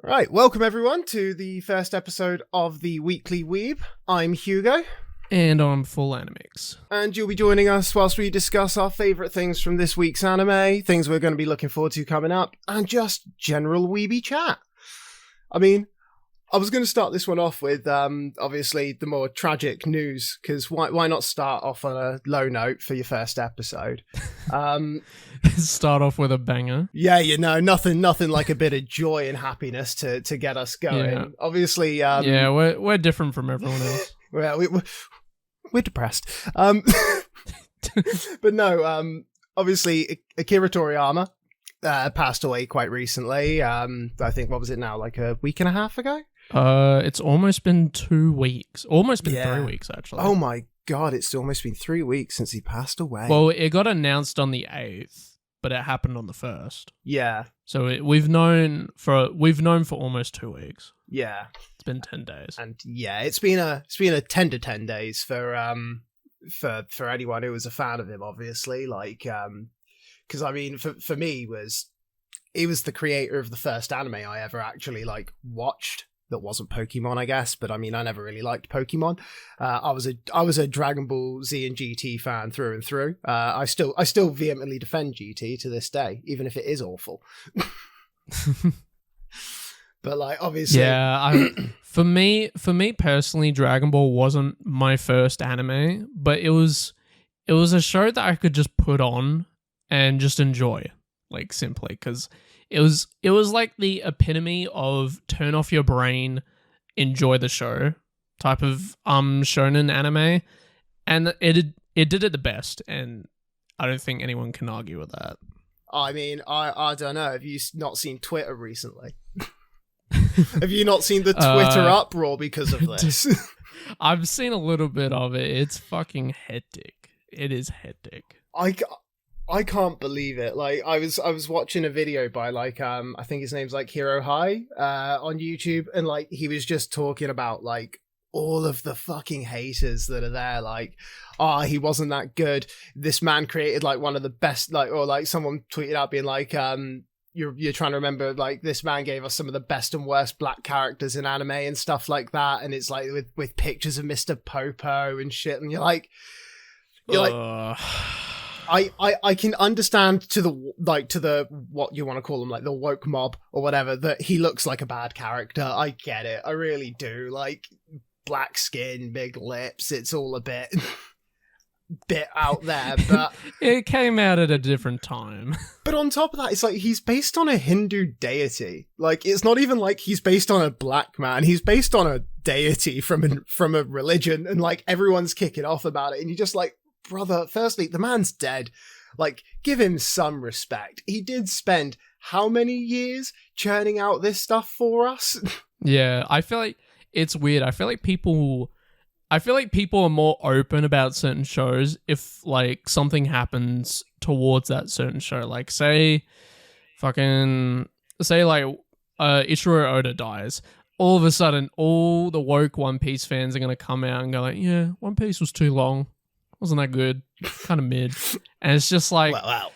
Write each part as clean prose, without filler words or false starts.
Right, welcome everyone to the first episode of the Weekly Weeb. I'm Hugo. And I'm FullAnimics. And you'll be joining us whilst we discuss our favourite things from this week's anime, things we're going to be looking forward to coming up, and just general weeby chat. I mean, I was going to start this one off with, obviously, the more tragic news, because why not start off on a low note for your first episode? Start off with a banger. Yeah, you know, nothing like a bit of joy and happess to get us going. Yeah. Obviously, yeah, we're different from everyone else. Well, we're depressed. But no, obviously, Akira Toriyama passed away quite recently. I think, what was it now, like a week and a half ago? It's almost been 2 weeks. Almost been 3 weeks, actually. Oh my god, it's almost been 3 weeks since he passed away. Well, it got announced on the 8th, but it happened on the 1st. Yeah. So we've known for almost 2 weeks. Yeah. It's been 10 days. And yeah, it's been a 10 to 10 days for anyone who was a fan of him, obviously. Like, because I mean, for me, he was the creator of the first anime I ever actually like watched. That wasn't Pokemon, I guess, but I mean, I never really liked Pokemon. I was a Dragonball Z and GT fan through and through. I still vehemently defend GT to this day, even if it is awful. But like, obviously, yeah. For me personally, Dragon Ball wasn't my first anime, but it was a show that I could just put on and just enjoy, like, simply, because it was like the epitome of turn off your brain, enjoy the show type of shonen anime, and it did it the best, and I don't think anyone can argue with that. I mean, I don't know. Have you not seen Twitter recently? Have you not seen the Twitter uproar because of this? I've seen a little bit of it. It's fucking hectic. It is hectic. I can't believe it. Like, I was watching a video by, like, I think his name's like Hero High on YouTube, and like he was just talking about like all of the fucking haters that are there, like, he wasn't that good. This man created like one of the best, like, or like someone tweeted out being like, you're trying to remember, like, this man gave us some of the best and worst black characters in anime and stuff like that, and it's like with pictures of Mr. Popo and shit, and you're like I can understand to the what you want to call them, like the woke mob or whatever, that he looks like a bad character. I get it. I really do. Like, black skin, big lips, it's all a bit out there, but it came out at a different time. But on top of that, it's like he's based on a Hindu deity. Like, it's not even like he's based on a black man. He's based on a deity from a religion, and like everyone's kicking off about it, and you're just like, brother, firstly, the man's dead. Like, give him some respect. He did spend how many years churning out this stuff for us? Yeah, I feel like it's weird. I feel like people are more open about certain shows if like something happens towards that certain show. Like, say like Ichiro Oda dies. All of a sudden, all the woke One Piece fans are going to come out and go like, yeah, One Piece was too long. Wasn't that good? Kind of mid. And it's just like, wow.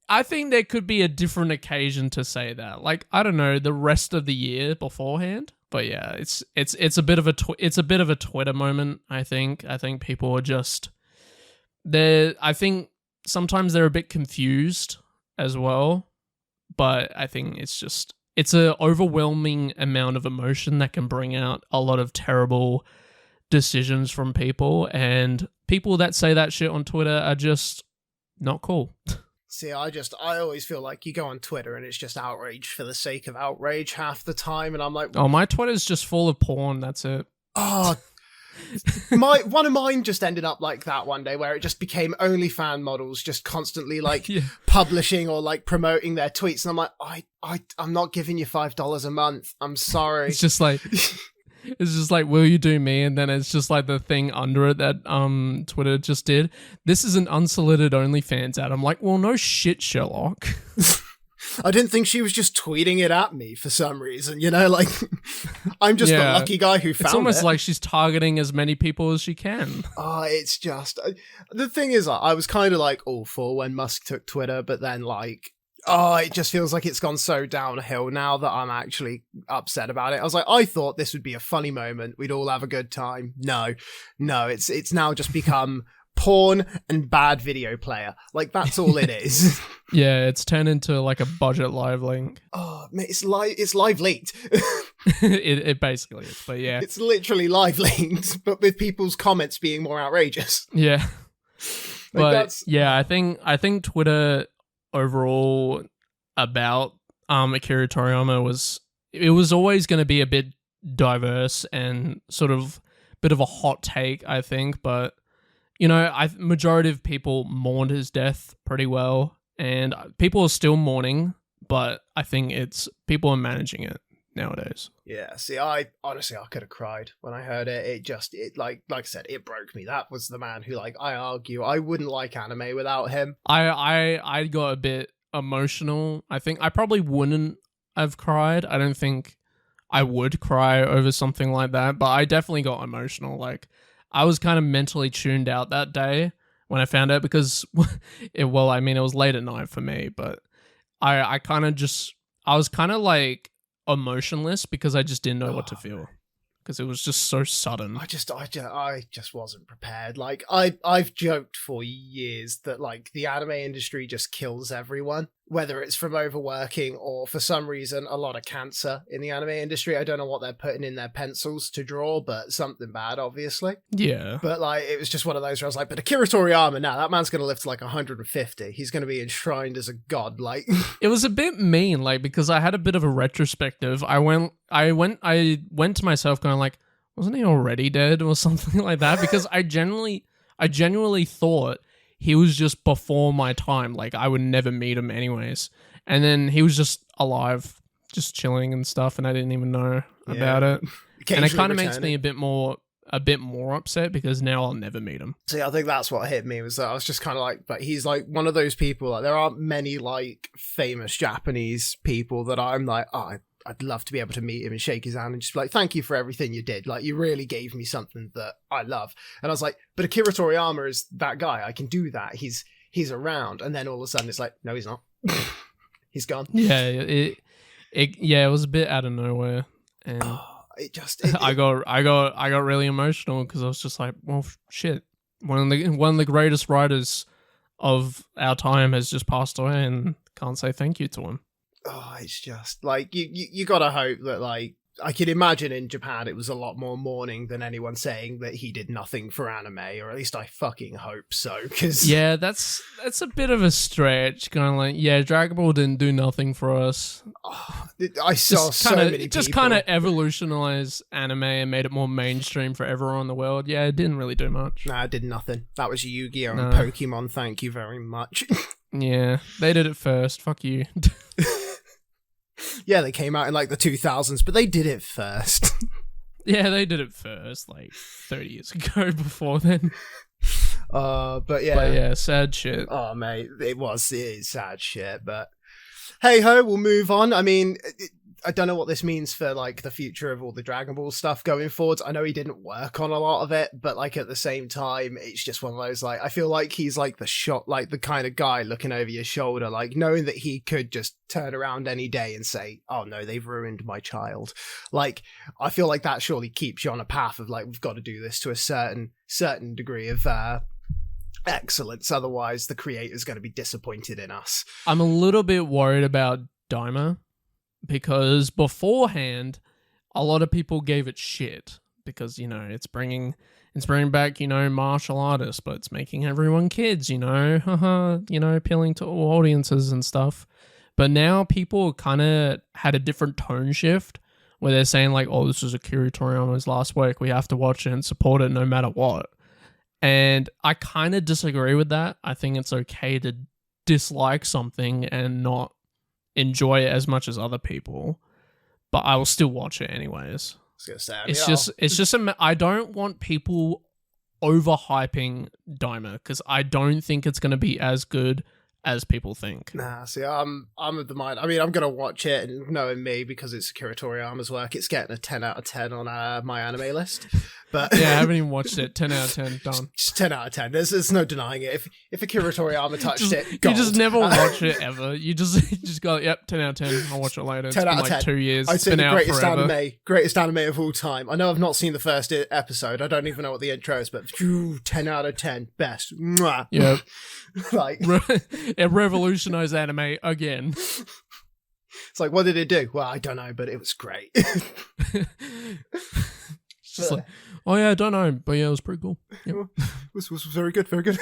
I think there could be a different occasion to say that. Like, I don't know, the rest of the year beforehand. But yeah, it's a bit of a Twitter moment. I think people are just I think sometimes they're a bit confused as well. But I think it's an overwhelming amount of emotion that can bring out a lot of terrible decisions from people, and people that say that shit on Twitter are just not cool. See, I always feel like you go on Twitter and it's just outrage for the sake of outrage half the time, and I'm like, oh, my Twitter's just full of porn, that's it. Oh, one of mine just ended up like that one day, where it just became only fan models just constantly like publishing or like promoting their tweets, and I'm like, I'm not giving you $5 a month. I'm sorry. It's just like will you do me? And then it's just like the thing under it that Twitter just did. This is an unsolicited OnlyFans ad. I'm like, well, no shit, Sherlock. I didn't think she was just tweeting it at me for some reason, you know, like, I'm just the lucky guy who found it. It's almost like she's targeting as many people as she can. It's just, the thing is, I was kind of like all for when Musk took Twitter, but then like, Oh, it just feels like it's gone so downhill now that I'm actually upset about it. I was like, I thought this would be a funny moment. We'd all have a good time. No, it's now just become porn and bad video player. Like, that's all it is. Yeah, it's turned into like a budget live link. Oh, mate, it's live leaked. It basically is, but yeah. It's literally live linked, but with people's comments being more outrageous. Yeah. Like, But yeah, I think Twitter overall about Akira Toriyama was always going to be a bit diverse and sort of bit of a hot take, I think, but you know, majority of people mourned his death pretty well, and people are still mourning, but I think people are managing it nowadays. Yeah, see, I could have cried when I heard it. It like I said, it broke me. That was the man who, like, I argue I wouldn't like anime without him. I got a bit emotional. I think I probably wouldn't have cried. I don't think I would cry over something like that, but I definitely got emotional. Like, I was kind of mentally tuned out that day when I found out because, it was late at night for me, but I was kind of like emotionless because I just didn't know what to feel because it was just so sudden. I just wasn't prepared. Like, I've joked for years that, like, the anime industry just kills everyone, whether it's from overworking or for some reason a lot of cancer in the anime industry. I don't know what they're putting in their pencils to draw, but something bad, obviously. Yeah. But, like, it was just one of those where I was like, but Akira Toriyama, now that man's going to live to like 150. He's going to be enshrined as a god. Like, it was a bit mean, like, because I had a bit of a retrospective. I went to myself going like, wasn't he already dead or something like that? Because I genuinely thought he was just before my time. Like, I would never meet him anyways. And then he was just alive, just chilling and stuff, and I didn't even know about it. And it kind of makes me a bit more upset because now I'll never meet him. See, I think that's what hit me, was that I was just kind of like, but he's like one of those people, like, there aren't many like famous Japanese people that I'm like, oh, I'd love to be able to meet him and shake his hand and just be like, thank you for everything you did. Like, you really gave me something that I love. And I was like, but Akira Toriyama is that guy. I can do that. He's around. And then all of a sudden it's like, no, he's not. He's gone. Yeah, it was a bit out of nowhere. And I got really emotional because I was just like, well, shit. One of the greatest writers of our time has just passed away and can't say thank you to him. Oh, it's just like you gotta hope that, like, I can imagine in Japan it was a lot more mourning than anyone saying that he did nothing for anime, or at least I fucking hope so. Because yeah, that's a bit of a stretch. Kind of like, yeah, Dragonball didn't do nothing for us. I saw so many people. It just kind of evolutionized anime and made it more mainstream for everyone in the world. Yeah, it didn't really do much. Nah, it did nothing. That was Yu-Gi-Oh! And Pokemon. Thank you very much. Yeah, they did it first. Fuck you. Yeah, they came out in like the 2000s, but they did it first. Yeah, they did it first, like 30 years ago before then. But yeah, sad shit. Oh, mate, it is sad shit, but hey ho, we'll move on. I mean, I don't know what this means for like the future of all the Dragon Ball stuff going forward. I know he didn't work on a lot of it, but like at the same time, it's just one of those, like, I feel like he's like the kind of guy looking over your shoulder, like knowing that he could just turn around any day and say, oh no, they've ruined my child. Like, I feel like that surely keeps you on a path of like, we've got to do this to a certain degree of excellence. Otherwise the creator's going to be disappointed in us. I'm a little bit worried about Daima, because beforehand a lot of people gave it shit because, you know, it's bringing back, you know, martial artists, but it's making everyone kids, you know, you know, appealing to all audiences and stuff. But now people kind of had a different tone shift where they're saying like, oh, this is Akira Toriyama's last work, we have to watch it and support it no matter what. And I kind of disagree with that. I think it's okay to dislike something and not enjoy it as much as other people, but I will still watch it anyways. It's just I don't want people overhyping Daima because I don't think it's going to be as good as people think. Nah, see, I'm of the mind. I mean, I'm gonna watch it, and knowing me, because it's Akira Toriyama's work, it's getting a 10 out of 10 on my anime list. But yeah, I haven't even watched it. 10 out of 10, done. Just 10 out of 10. There's no denying it. If Akira Toriyama touched it, gold. You just never watch it ever. You just go, yep, 10 out of 10. I'll watch it later. 10 it's out been of like 10. 2 years. I'd say been the out greatest anime of all time. I know I've not seen the first episode. I don't even know what the intro is, but 10 out of 10, best. Mwah. Yep. Like, it revolutionized anime again. It's like, what did it do? Well, I don't know, but it was great. Just like, oh yeah, I don't know, but yeah, it was pretty cool. Yep. was very good, very good.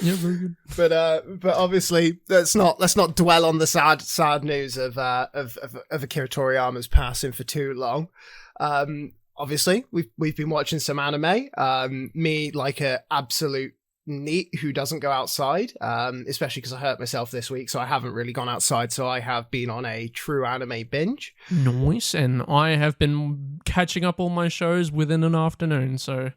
Yeah, very good. But obviously, let's not dwell on the sad news of Akira Toriyama's passing for too long. Obviously, we've been watching some anime. Me, like a absolute neat who doesn't go outside, especially because I hurt myself this week, so I haven't really gone outside. So I have been on a true anime binge. Nice, and I have been catching up all my shows within an afternoon. So,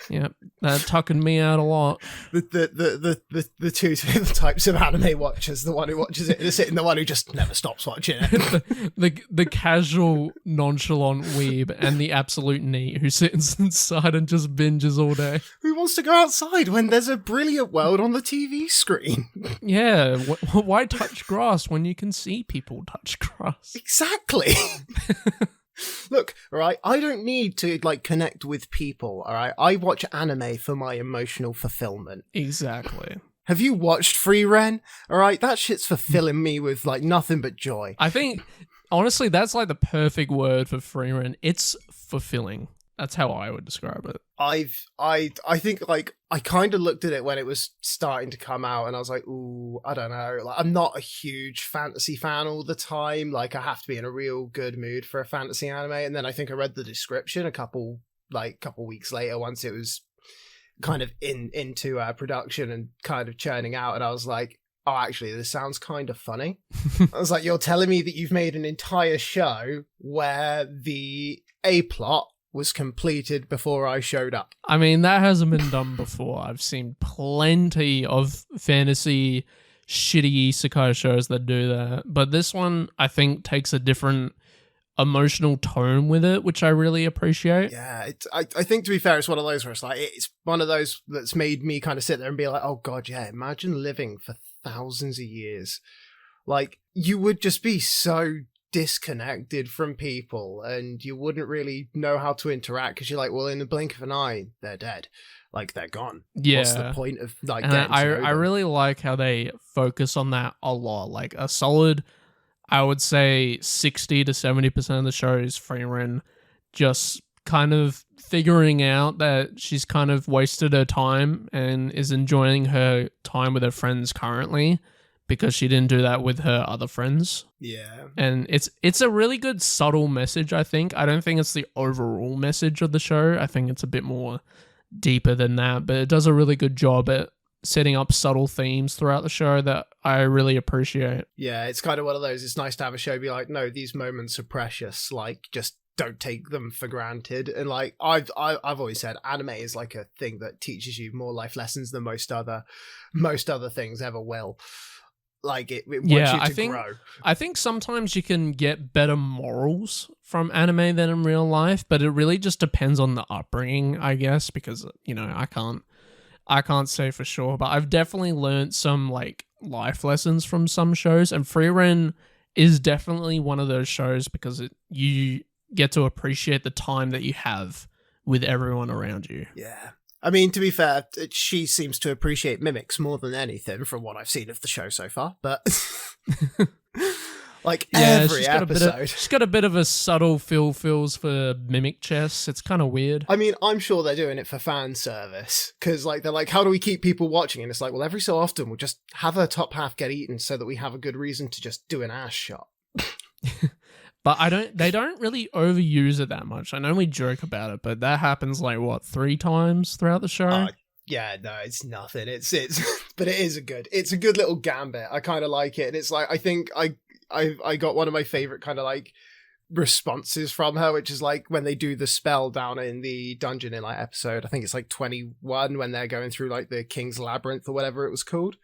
yeah, tucking me out a lot. The two types of anime watchers: the one who watches it and the one who just never stops watching it. the casual, nonchalant weeb, and the absolute neat who sits inside and just binges all day. Who wants to go outside when there's a brilliant world on the TV screen? Yeah, why touch grass when you can see people touch grass? Exactly. Look, all right, I don't need to like connect with people, all right? I watch anime for my emotional fulfillment. Exactly. Have you watched Frieren? All right, that shit's fulfilling me with like nothing but joy. I think honestly that's like the perfect word for Frieren. It's fulfilling. That's how I would describe it. I think like I kind of looked at it when it was starting to come out, and I was like, ooh, I don't know. Like, I'm not a huge fantasy fan all the time. Like, I have to be in a real good mood for a fantasy anime. And then I think I read the description a couple weeks later, once it was kind of into production and kind of churning out, and I was like, oh, actually, this sounds kind of funny. I was like, you're telling me that you've made an entire show where the A plot was completed before I showed up. I mean, that hasn't been done before. I've seen plenty of fantasy shitty isekai shows that do that. But this one, I think, takes a different emotional tone with it, which I really appreciate. Yeah, I think, to be fair, it's one of those where it's one of those that's made me kind of sit there and be like, oh god, yeah, imagine living for thousands of years. Like, you would just be so disconnected from people, and you wouldn't really know how to interact, because you're like, well, in the blink of an eye, they're dead. Like, they're gone. Yeah. What's the point of like and getting to know them? I really like how they focus on that a lot. Like, a solid, I would say 60 to 70% of the show is Frieren just kind of figuring out that she's kind of wasted her time and is enjoying her time with her friends currently, because she didn't do that with her other friends. Yeah. And it's a really good subtle message, I think. I don't think it's the overall message of the show. I think it's a bit more deeper than that, but it does a really good job at setting up subtle themes throughout the show that I really appreciate. Yeah, it's kind of one of those, it's nice to have a show be like, no, these moments are precious, like, just don't take them for granted. And like, I've always said, anime is like a thing that teaches you more life lessons than most other things ever will. Like, it wants you to grow. I think sometimes you can get better morals from anime than in real life, but it really just depends on the upbringing, I guess, because, you know, I can't say for sure, but I've definitely learned some like life lessons from some shows, and Frieren is definitely one of those shows because you get to appreciate the time that you have with everyone around you. Yeah. I mean, to be fair, she seems to appreciate mimics more than anything from what I've seen of the show so far, but like, yeah, every episode. She's got a bit of a subtle feels for mimic chess. It's kind of weird. I mean, I'm sure they're doing it for fan service, because like, they're like, how do we keep people watching? And it's like, well, every so often we'll just have her top half get eaten so that we have a good reason to just do an ass shot. But they don't really overuse it that much. I know we joke about it, but that happens like, what, 3 times throughout the show? Yeah, no, it's nothing. It's but it's a good little gambit. I kind of like it. And it's like, I think I got one of my favorite kind of like responses from her, which is like when they do the spell down in the dungeon in like episode, I think it's like 21, when they're going through like the King's Labyrinth or whatever it was called.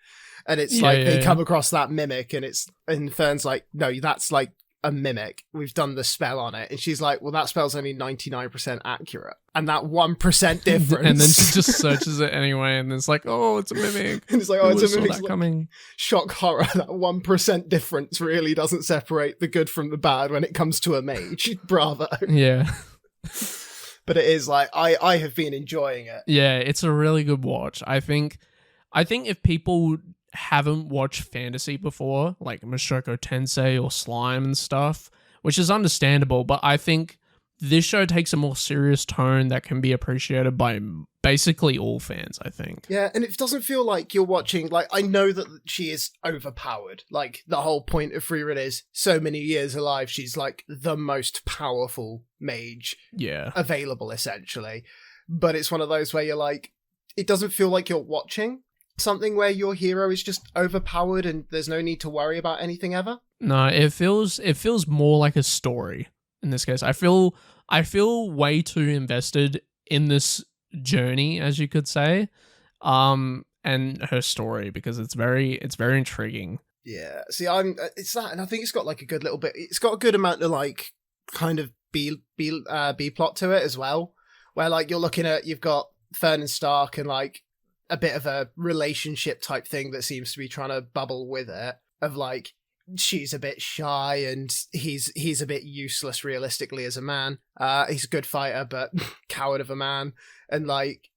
And it's they come across that mimic, and Fern's like, no, that's like a mimic. We've done the spell on it. And she's like, well, that spell's only 99% accurate. And that 1% difference. And then she just searches it anyway, and it's like, oh, it's a mimic. And it's like, oh, it's a mimic. That coming. Shock horror. That 1% difference really doesn't separate the good from the bad when it comes to a mage. Bravo. Yeah. But it is like, I have been enjoying it. Yeah, it's a really good watch. I think if people haven't watched fantasy before, like Mushoku Tensei or Slime and stuff, which is understandable, but I think this show takes a more serious tone that can be appreciated by basically all fans, I think. Yeah, and it doesn't feel like you're watching, like, I know that she is overpowered. Like, the whole point of Frieren is so many years alive, she's like the most powerful mage available, essentially. But it's one of those where you're like, it doesn't feel like you're watching something where your hero is just overpowered and there's no need to worry about anything ever. No, it feels more like a story in this case. I feel way too invested in this journey, as you could say, and her story, because it's very intriguing. Yeah. See, it's that, and I think it's got like a good little bit. It's got a good amount of like kind of B plot to it as well, where like you're looking at, you've got Fern and Stark and like a bit of a relationship type thing that seems to be trying to bubble with it, of like, she's a bit shy and he's a bit useless realistically as a man. He's a good fighter, but coward of a man. And like,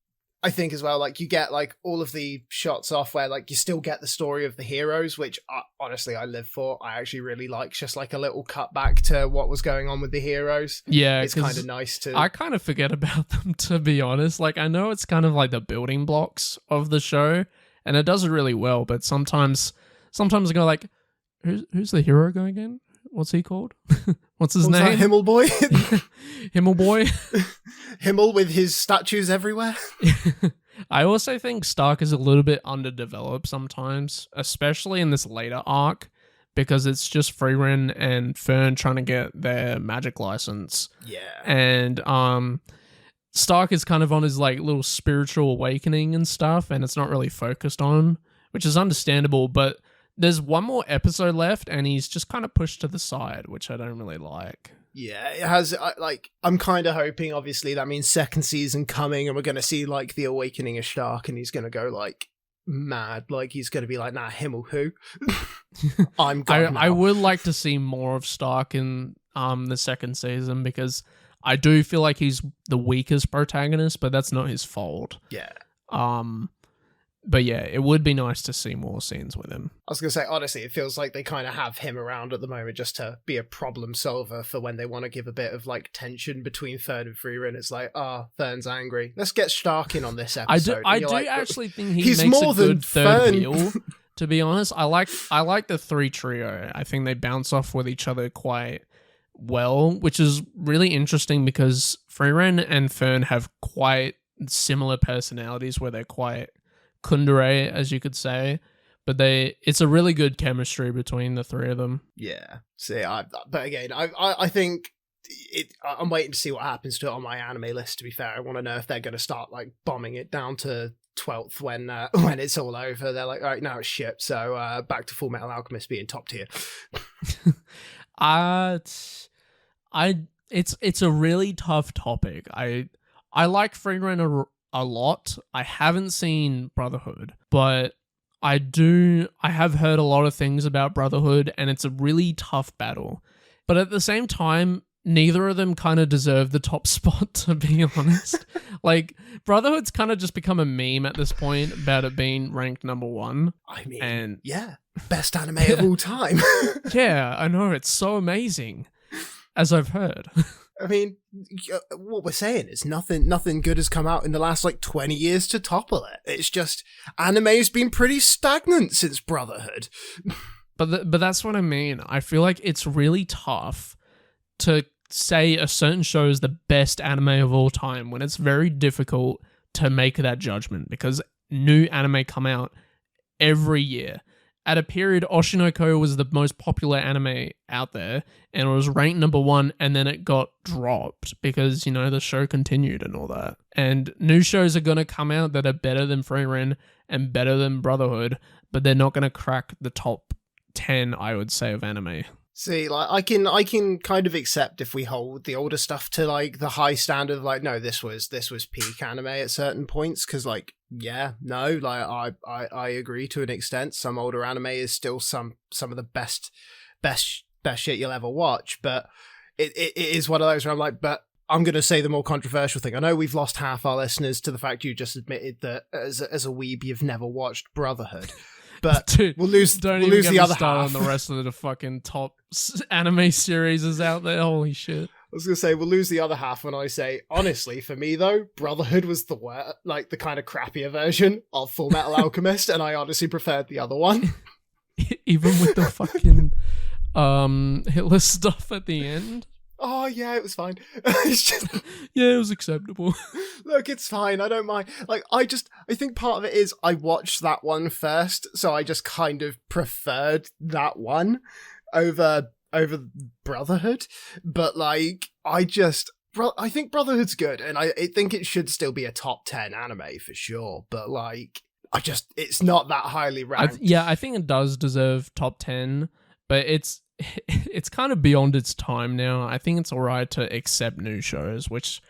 I think as well, like you get like all of the shots off where like you still get the story of the heroes, which honestly I live for. I actually really like just like a little cut back to what was going on with the heroes. Yeah, it's kind of nice to. I kind of forget about them, to be honest. Like, I know it's kind of like the building blocks of the show, and it does it really well. But sometimes I go like, who's the hero guy again? What's he called? What's his name? That, Himmel Boy? Himmel Boy? Himmel with his statues everywhere? I also think Stark is a little bit underdeveloped sometimes, especially in this later arc, because it's just Frieren and Fern trying to get their magic license. Yeah. And Stark is kind of on his like little spiritual awakening and stuff, and it's not really focused on, which is understandable, but there's one more episode left, and he's just kind of pushed to the side, which I don't really like. Yeah, it has, like, I'm kind of hoping, obviously, that means second season coming, and we're going to see, like, the awakening of Stark, and he's going to go, like, mad. Like, he's going to be like, nah, Himmel who? I'm God now. I would like to see more of Stark in the second season, because I do feel like he's the weakest protagonist, but that's not his fault. Yeah. But yeah, it would be nice to see more scenes with him. I was going to say, honestly, it feels like they kind of have him around at the moment just to be a problem solver for when they want to give a bit of like tension between Fern and Frieren. It's like, Fern's angry. Let's get Stark in on this episode. I do like, actually think he's makes more a good than third Fern. wheel. To be honest, I like the three trio. I think they bounce off with each other quite well, which is really interesting because Frieren and Fern have quite similar personalities where they're quite kundere, as you could say, but it's a really good chemistry between the three of them. Yeah. See, but again, I think I'm waiting to see what happens to it on my anime list. To be fair, I want to know if they're going to start like bombing it down to 12th when it's all over. They're like, all right, now it's shit. So back to Full Metal Alchemist being top tier. It's a really tough topic. I like Frieren a lot. I haven't seen Brotherhood, but I have heard a lot of things about Brotherhood, and it's a really tough battle. But at the same time, neither of them kind of deserve the top spot, to be honest. Like, Brotherhood's kind of just become a meme at this point about it being ranked number 1. I mean, yeah, best anime of all time. Yeah, I know, it's so amazing, as I've heard. I mean, what we're saying is nothing good has come out in the last like 20 years to topple it. It's just anime's been pretty stagnant since Brotherhood. But that's what I mean. I feel like it's really tough to say a certain show is the best anime of all time when it's very difficult to make that judgment, because new anime come out every year. at a period, Oshinoko was the most popular anime out there, and it was ranked number 1, and then it got dropped because, the show continued and all that. And new shows are going to come out that are better than Frieren and better than Brotherhood, but they're not going to crack the top 10, I would say, of anime. See, like I can kind of accept if we hold the older stuff to like the high standard of like, no, this was peak anime at certain points, because like, yeah, no, like I agree to an extent. Some older anime is still some of the best shit you'll ever watch, but it is one of those where I'm like, but I'm going to say the more controversial thing. I know we've lost half our listeners to the fact you just admitted that as a weeb you've never watched Brotherhood. But Dude, we'll lose the other half. On the rest of the fucking top anime series is out there. Holy shit! I was gonna say we'll lose the other half when I say honestly, for me though, Brotherhood was the kind of crappier version of Full Metal Alchemist, and I honestly preferred the other one. Even with the fucking Hitler stuff at the end. Oh yeah, it was fine. It's just... Yeah, it was acceptable. Look, it's fine. I don't mind. Like, I think part of it is I watched that one first, so I just kind of preferred that one over Brotherhood. But like, I think Brotherhood's good, and I think it should still be a top 10 anime for sure. But like, it's not that highly ranked. I think it does deserve top 10, but it's kind of beyond its time now. I think it's alright to accept new shows, which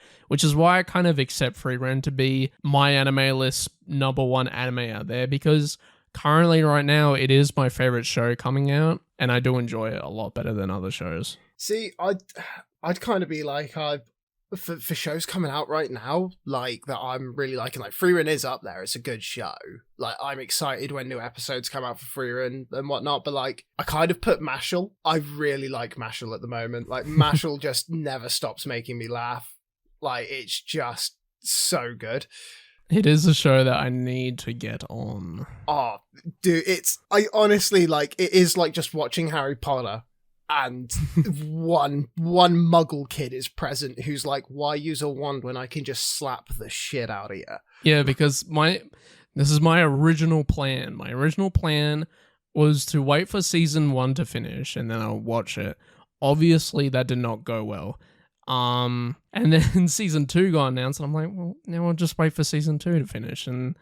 is why I kind of accept Frieren to be my anime list number 1 anime out there, because currently right now it is my favorite show coming out, and I do enjoy it a lot better than other shows. See, I'd kind of be like, for shows coming out right now, like that I'm really liking, like Frieren is up there. It's a good show. Like I'm excited when new episodes come out for Frieren and whatnot, but like I kind of put Mashel. I really like Mashel at the moment. Like Mashel just never stops making me laugh. Like it's just so good. It is a show that I need to get on. Oh, dude, I honestly like it is like just watching Harry Potter. And one muggle kid is present who's like, why use a wand when I can just slap the shit out of you? Yeah, because this is my original plan. My original plan was to wait for season 1 to finish and then I'll watch it. Obviously, that did not go well. And then season 2 got announced, and I'm like, well, now I'll just wait for season 2 to finish. And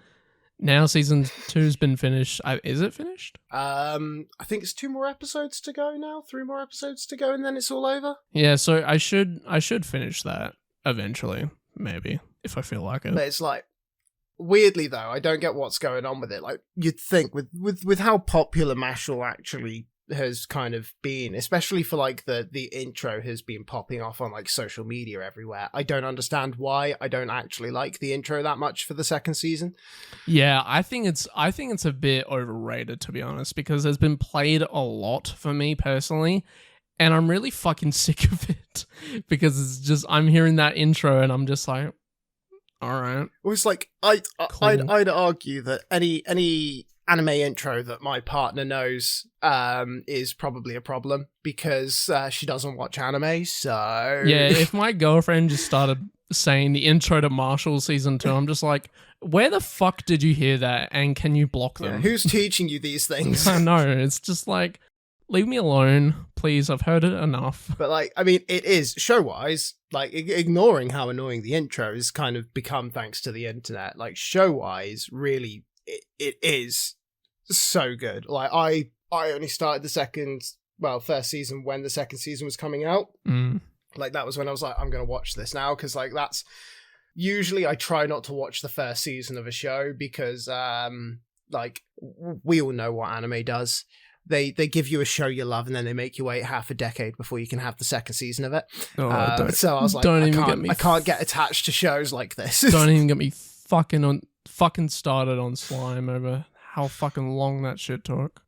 now season 2's been finished. Is it finished? I think it's 2 more episodes to go now. 3 more episodes to go, and then it's all over. Yeah, so I should finish that eventually, maybe, if I feel like it. But it's like, weirdly though, I don't get what's going on with it. Like you'd think with how popular Mashel actually has kind of been, especially for like the intro has been popping off on like social media everywhere. I don't understand why I don't actually like the intro that much for the second season. Yeah, I think it's a bit overrated, to be honest, because it's been played a lot for me personally, and I'm really fucking sick of it because it's just I'm hearing that intro and I'm just like, all right. Well, it's like I'd argue that any anime intro that my partner knows is probably a problem because she doesn't watch anime, so... Yeah, if my girlfriend just started saying the intro to Mashel season 2, I'm just like, where the fuck did you hear that, and can you block them? Yeah, who's teaching you these things? I know, it's just like, leave me alone, please, I've heard it enough. But like, I mean, it is, show-wise, like, ignoring how annoying the intro has kind of become thanks to the internet, like, show-wise, really... It is so good. Like I only started first season when the second season was coming out. Like that was when I was like, I'm gonna watch this now, because like that's usually I try not to watch the first season of a show because like we all know what anime does. They give you a show you love and then they make you wait half a decade before you can have the second season of it. So I was like, I can't get attached to shows like this. Don't even get me fucking started on slime over how fucking long that shit took.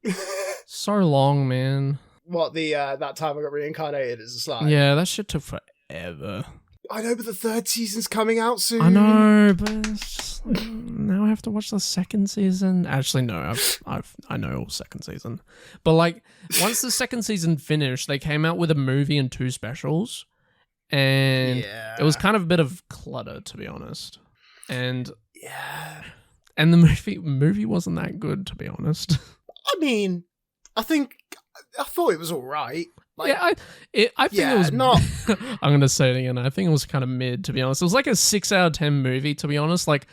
So long, man. What, that time I got reincarnated as a slime? Yeah, that shit took forever. I know, but the third season's coming out soon. I know, but it's just like, now I have to watch the second season. Actually, no, I know all second season. But like, once the second season finished, they came out with a movie and 2 specials. And it was kind of a bit of clutter, to be honest. And... yeah. And the movie wasn't that good, to be honest. I mean, I thought it was all right. Like, yeah, I think it was not. I'm gonna say it again. I think it was kind of mid, to be honest. It was like a 6 out of 10 movie, to be honest. Like,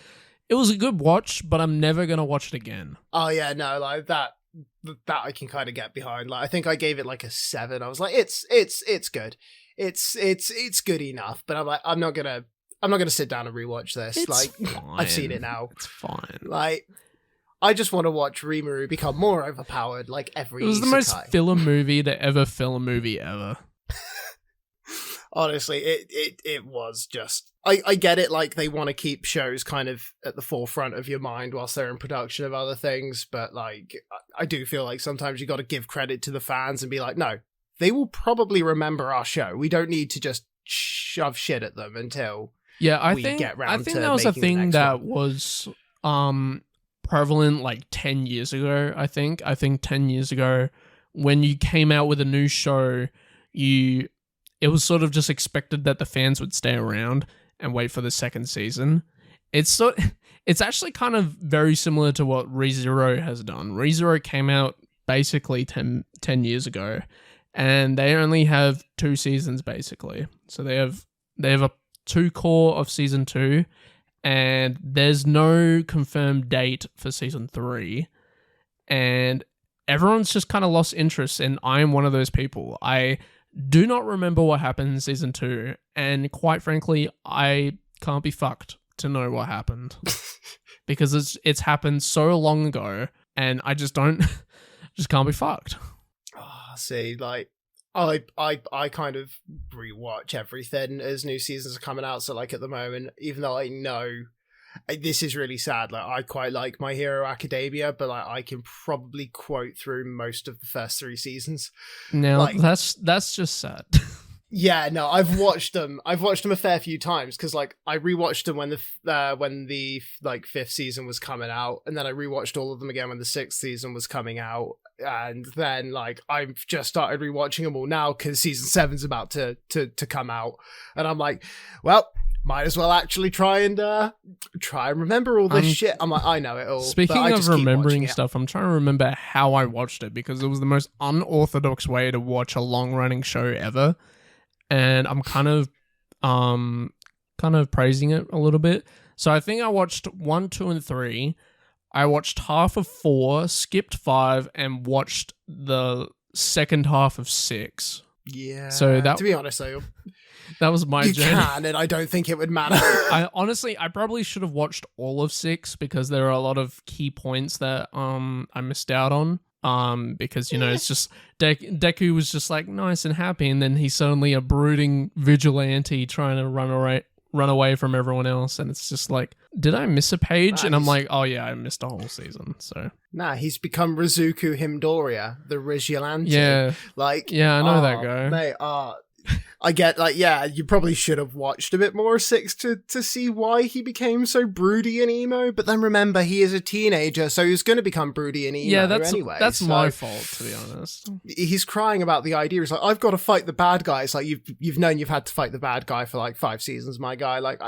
it was a good watch, but I'm never gonna watch it again. Oh yeah, no, like that I can kind of get behind. Like, I think I gave it like a 7. I was like, it's good. It's good enough. But I'm like, I'm not gonna sit down and rewatch this. It's like, fine. I've seen it now. It's fine. Like, I just want to watch Rimuru become more overpowered. Like every. It was the most filler movie to ever fill a movie ever. Honestly, it was just. I get it, like, they want to keep shows kind of at the forefront of your mind whilst they're in production of other things, but, like, I do feel like sometimes you got to give credit to the fans and be like, no, they will probably remember our show. We don't need to just shove shit at them until I think that was a thing that was prevalent like 10 years ago, I think 10 years ago, when you came out with a new show, it was sort of just expected that the fans would stay around and wait for the second season. It's actually kind of very similar to what ReZero has done. ReZero came out basically 10 years ago, and they only have 2 seasons basically. So they have a 2 core of season 2, and there's no confirmed date for season 3, and everyone's just kind of lost interest, and I am one of those people. I do not remember what happened in season 2, and quite frankly, I can't be fucked to know what happened because it's happened so long ago, and I just can't be fucked. Oh, see, like, I kind of rewatch everything as new seasons are coming out. So, like, at the moment, even though I know this is really sad, like, I quite like My Hero Academia, but like, I can probably quote through most of the first 3 seasons. Now, like, that's just sad. Yeah, no, I've watched them a fair few times because, like, I rewatched them when the like 5th season was coming out, and then I rewatched all of them again when the 6th season was coming out, and then, like, I've just started rewatching them all now because season 7's about to come out, and I'm like, well, might as well actually try and remember all this shit. I'm like, I know it all. Speaking of remembering stuff, I'm trying to remember how I watched it because it was the most unorthodox way to watch a long-running show ever. And I'm kind of praising it a little bit. So I think I watched 1, 2, and 3. I watched half of 4, skipped 5, and watched the second half of 6. Yeah. So that, to be honest, though, that was my journey. You can, and I don't think it would matter. I probably should have watched all of 6 because there are a lot of key points that I missed out on. Because, you know, it's just Deku was just like nice and happy, and then he's suddenly a brooding vigilante trying to run away from everyone else, and it's just like, did I miss a page? And I'm like, oh yeah, I missed a whole season. So he's become Rizuku Himdoria, the vigilante. Yeah, like, yeah, I know that guy. Mate, I get, like, yeah, you probably should have watched a bit more 6 to see why he became so broody and emo, but then remember, he is a teenager, so he's going to become broody and emo anyway. That's my fault, to be honest. He's crying about the idea. He's like, I've got to fight the bad guy. It's like, you've known you've had to fight the bad guy for, like, 5 seasons, my guy. Like,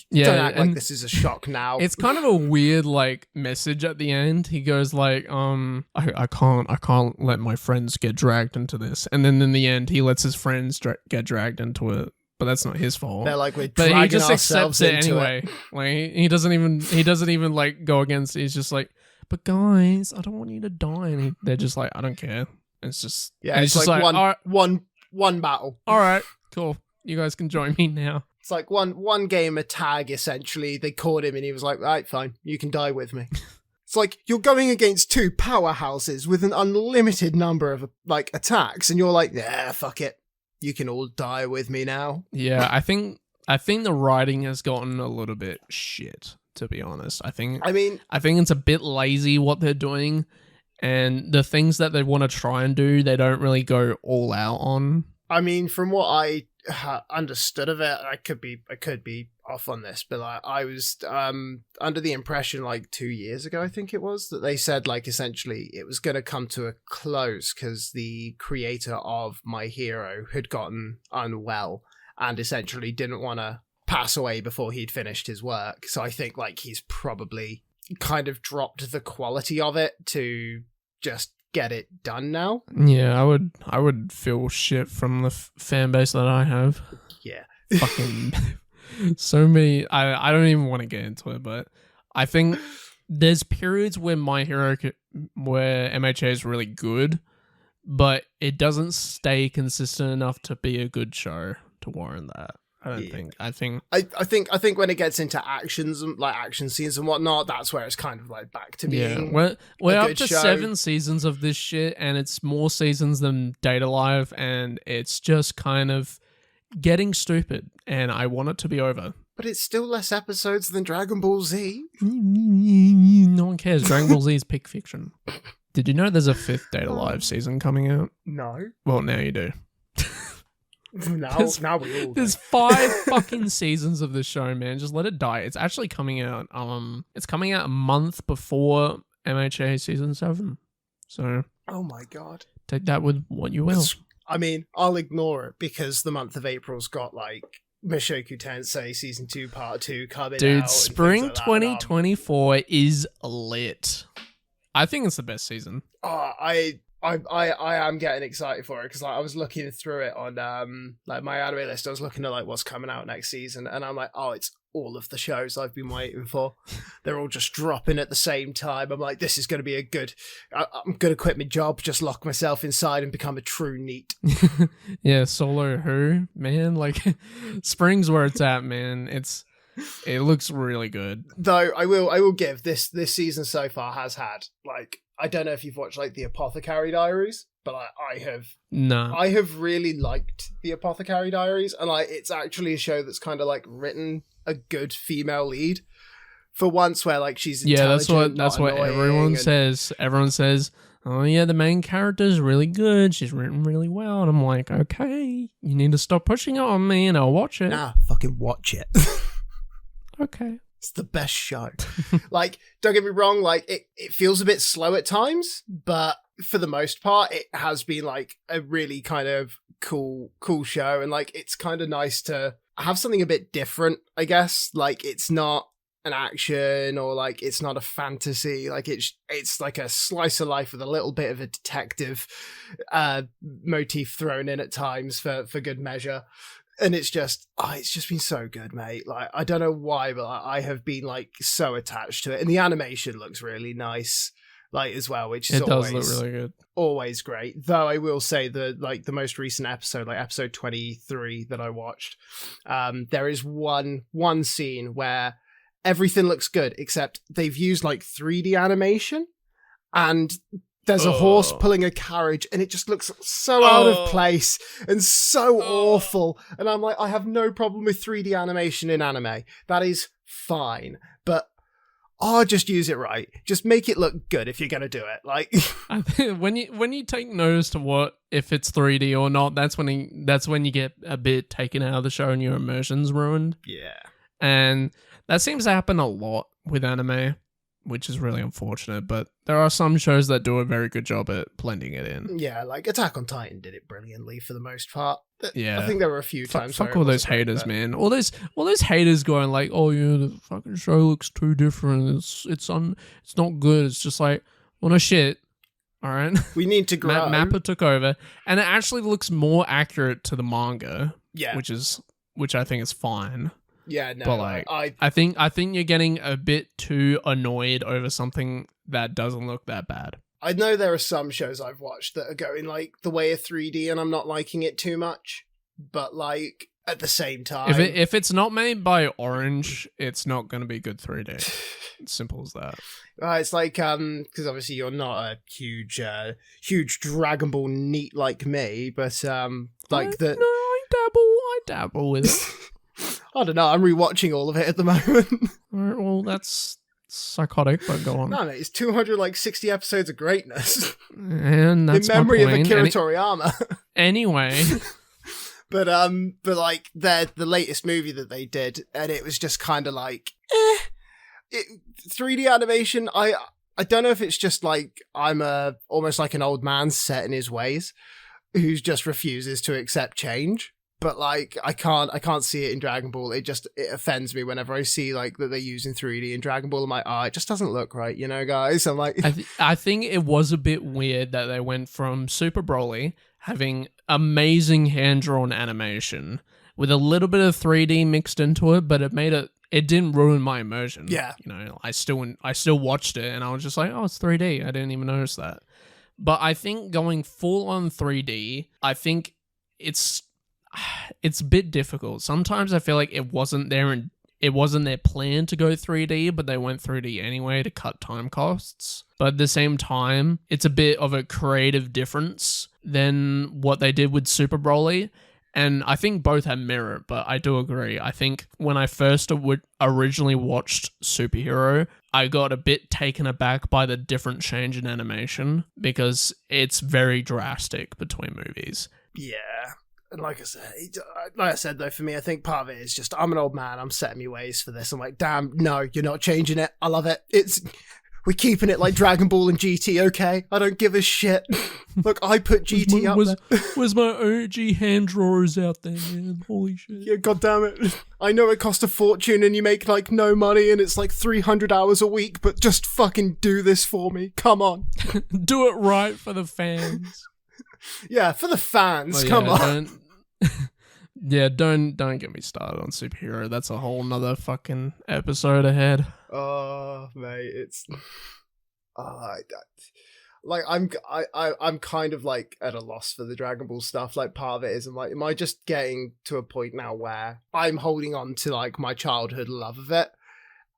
don't act like this is a shock now. It's kind of a weird, like, message at the end. He goes like, I can't let my friends get dragged into this. And then in the end, he lets his friends get dragged into it. But that's not his fault. They're like, but he just accepts it anyway. Like, he doesn't even like go against it. He's just like, but guys, I don't want you to die. And they're just like, I don't care. It's just, it's just like one battle. All right, cool. You guys can join me now. It's like one game of tag, essentially. They caught him and he was like, right, fine, you can die with me. It's like, you're going against 2 powerhouses with an unlimited number of, like, attacks, and you're like, yeah, fuck it. You can all die with me now. Yeah, I think the writing has gotten a little bit shit, to be honest. I think it's a bit lazy what they're doing, and the things that they want to try and do, they don't really go all out on. I mean, from what I understood of it, I could be off on this, but like, I was under the impression, like 2 years ago, I think it was, that they said, like, essentially it was going to come to a close because the creator of My Hero had gotten unwell and essentially didn't want to pass away before he'd finished his work. So I think, like, he's probably kind of dropped the quality of it to just get it done now. Yeah, I would feel shit from the fan base that I have. Yeah. Fucking so many. I don't even want to get into it, but I think there's periods where where MHA is really good, but it doesn't stay consistent enough to be a good show to warrant that. I don't think. I think when it gets into actions and like action scenes and whatnot, that's where it's kind of like back to being. We're up to show. 7 seasons of this shit, and it's more seasons than Data Live, and it's just kind of getting stupid, and I want it to be over. But it's still less episodes than Dragon Ball Z. No one cares. Dragon Ball Z is peak fiction. Did you know there's a 5th Data Live season coming out? No. Well, now you do. Now we all. There's 5 fucking seasons of this show, man. Just let it die. It's actually coming out. It's coming out a month before MHA season 7. So. Oh my god. Take that with what you will. I mean, I'll ignore it because the month of April's got like Mushoku Tensei season 2 part 2 coming out. Dude, spring like 2024 is lit. I think it's the best season. I am getting excited for it because like I was looking through it on like my anime list. I was looking at like what's coming out next season, and I'm like, oh, it's all of the shows I've been waiting for. They're all just dropping at the same time. I'm like, this is going to be a good. I'm going to quit my job, just lock myself inside, and become a true NEET. Yeah, Solo Who, man, like spring's where it's at, man. It looks really good. Though I will give this season so far has had like. I don't know if you've watched like the Apothecary Diaries, but I have. No. I have really liked the Apothecary Diaries, and like it's actually a show that's kind of like written a good female lead for once, where like she's intelligent, that's what everyone says. Everyone says, "Oh yeah, the main character is really good. She's written really well." And I'm like, okay, you need to stop pushing it on me, and I'll watch it. Nah, fucking watch it. Okay. It's the best show. Like, don't get me wrong, like, it feels a bit slow at times, but for the most part, it has been, like, a really kind of cool show, and, like, it's kind of nice to have something a bit different, I guess. Like, it's not an action, or, like, it's not a fantasy. Like, it's like a slice of life with a little bit of a detective motif thrown in at times for good measure. And it's just been so good, mate. Like, I don't know why, but I have been like so attached to it. And the animation looks really nice, like as well, which is does look really good. Always great. Though I will say the most recent episode, like episode 23 that I watched, there is one scene where everything looks good except they've used like 3D animation, and there's a horse pulling a carriage, and it just looks so out of place and so awful. And I'm like, I have no problem with 3D animation in anime. That is fine. But just use it right. Just make it look good if you're going to do it. Like, I think when you take notice to what if it's 3D or not, that's when you get a bit taken out of the show and your immersion's ruined. Yeah. And that seems to happen a lot with anime, which is really unfortunate, but there are some shows that do a very good job at blending it in. Yeah, like Attack on Titan did it brilliantly for the most part. Yeah. I think there were a few times. Fuck all those haters, man. All those haters going like, "Oh yeah, the fucking show looks too different. It's not good." It's just like, well, no shit. All right. We need to grow. Mappa took over, and it actually looks more accurate to the manga. Yeah. Which I think is fine. Yeah, no, but like, I think you're getting a bit too annoyed over something that doesn't look that bad. I know there are some shows I've watched that are going like the way of 3D, and I'm not liking it too much. But like at the same time, if it's not made by Orange, it's not going to be good 3D. It's simple as that. It's like because obviously you're not a huge Dragon Ball NEET like me, but like the. No, I dabble with it. I don't know. I'm rewatching all of it at the moment. Alright, well, that's psychotic, but go on. No, mate, it's 260 episodes of greatness. And that's in memory my point. of Akira Toriyama. Anyway. But like the latest movie that they did, and it was just kind of like 3D animation. I don't know if it's just like I'm almost like an old man set in his ways who just refuses to accept change. But like, I can't see it in Dragon Ball. It offends me whenever I see like that they're using 3D in Dragon Ball. I'm like, it just doesn't look right, you know, guys. I'm like, I think it was a bit weird that they went from Super Broly having amazing hand-drawn animation with a little bit of 3D mixed into it, but it didn't ruin my immersion. Yeah. You know, I still watched it and I was just like, oh, it's 3D. I didn't even notice that. But I think going full on 3D, I think it's a bit difficult. Sometimes I feel like it wasn't their plan to go 3D, but they went 3D anyway to cut time costs. But at the same time, it's a bit of a creative difference than what they did with Super Broly. And I think both have merit, but I do agree. I think when I first originally watched Superhero, I got a bit taken aback by the different change in animation because it's very drastic between movies. Yeah. And like I said, though, for me, I think part of it is just, I'm an old man, I'm setting my ways for this. I'm like, damn, no, you're not changing it. I love it. We're keeping it like Dragon Ball and GT, okay? I don't give a shit. Look, I put GT up there. Where's my OG hand drawers out there, man? Holy shit. Yeah, goddammit. I know it costs a fortune and you make like no money and it's like 300 hours a week, but just fucking do this for me. Come on. Do it right for the fans. Yeah, for the fans. Come on. Don't get me started on Superhero. That's a whole nother fucking episode ahead. Oh, mate, it's I'm kind of like at a loss for the Dragon Ball stuff. Like, part of it is, I'm like, am I just getting to a point now where I'm holding on to like my childhood love of it,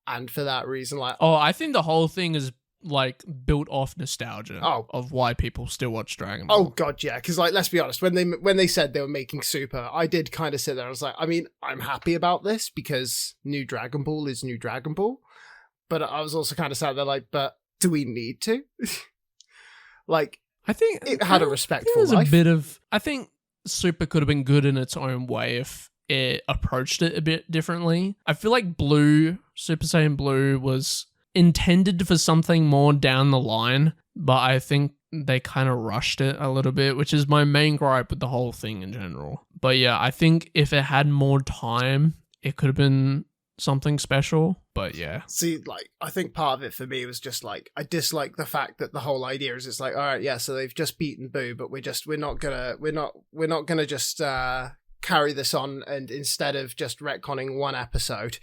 and for that reason, like, I think the whole thing is like built off nostalgia of why people still watch Dragon Ball. Oh god, yeah, because like, let's be honest, when they said they were making Super, I did kind of sit there, I was like, I mean, I'm happy about this because new Dragon Ball is new Dragon Ball, but I was also kind of sat there like, but do we need to? Like, I think it had a respectful life. I think Super could have been good in its own way if it approached it a bit differently. I feel like Super Saiyan Blue was intended for something more down the line, but I think they kind of rushed it a little bit, which is my main gripe with the whole thing in general. But yeah, I think if it had more time, it could have been something special. But yeah. See, like, I think part of it for me was just like, I dislike the fact that the whole idea is it's like, all right, yeah, so they've just beaten Boo, but we're not gonna just carry this on, and instead of just retconning one episode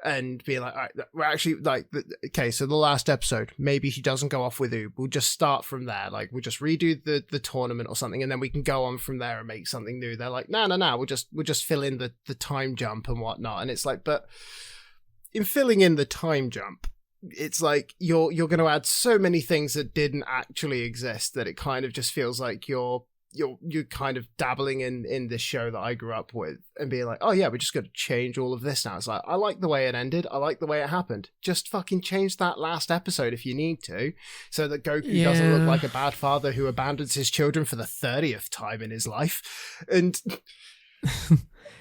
and being like, all right, we're actually like, okay, so the last episode, maybe he doesn't go off with Oob. We'll just start from there. Like, we'll just redo the tournament or something, and then we can go on from there and make something new. They're like, no, we'll just fill in the time jump and whatnot. And it's like, but in filling in the time jump, it's like you're going to add so many things that didn't actually exist that it kind of just feels like you're kind of dabbling in this show that I grew up with and being like, oh yeah, we're just going to change all of this now. It's like, I like the way it ended. I like the way it happened. Just fucking change that last episode if you need to, so that Goku doesn't look like a bad father who abandons his children for the 30th time in his life. And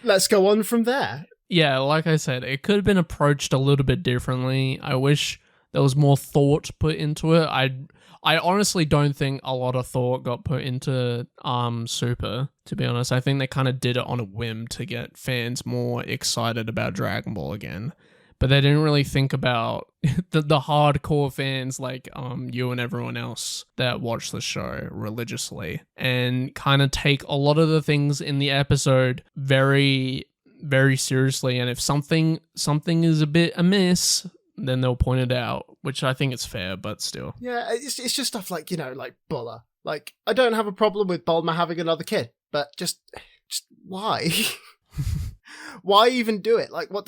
let's go on from there. Yeah, like I said, it could have been approached a little bit differently. I wish there was more thought put into it. I honestly don't think a lot of thought got put into Super, to be honest. I think they kind of did it on a whim to get fans more excited about Dragon Ball again. But they didn't really think about the hardcore fans like you and everyone else that watch the show religiously, and kind of take a lot of the things in the episode very, very seriously. And if something is a bit amiss, then they'll point it out, which I think is fair, but still. Yeah, it's just stuff like, you know, like Bulla. Like, I don't have a problem with Bulma having another kid, but just why? Why even do it? Like, what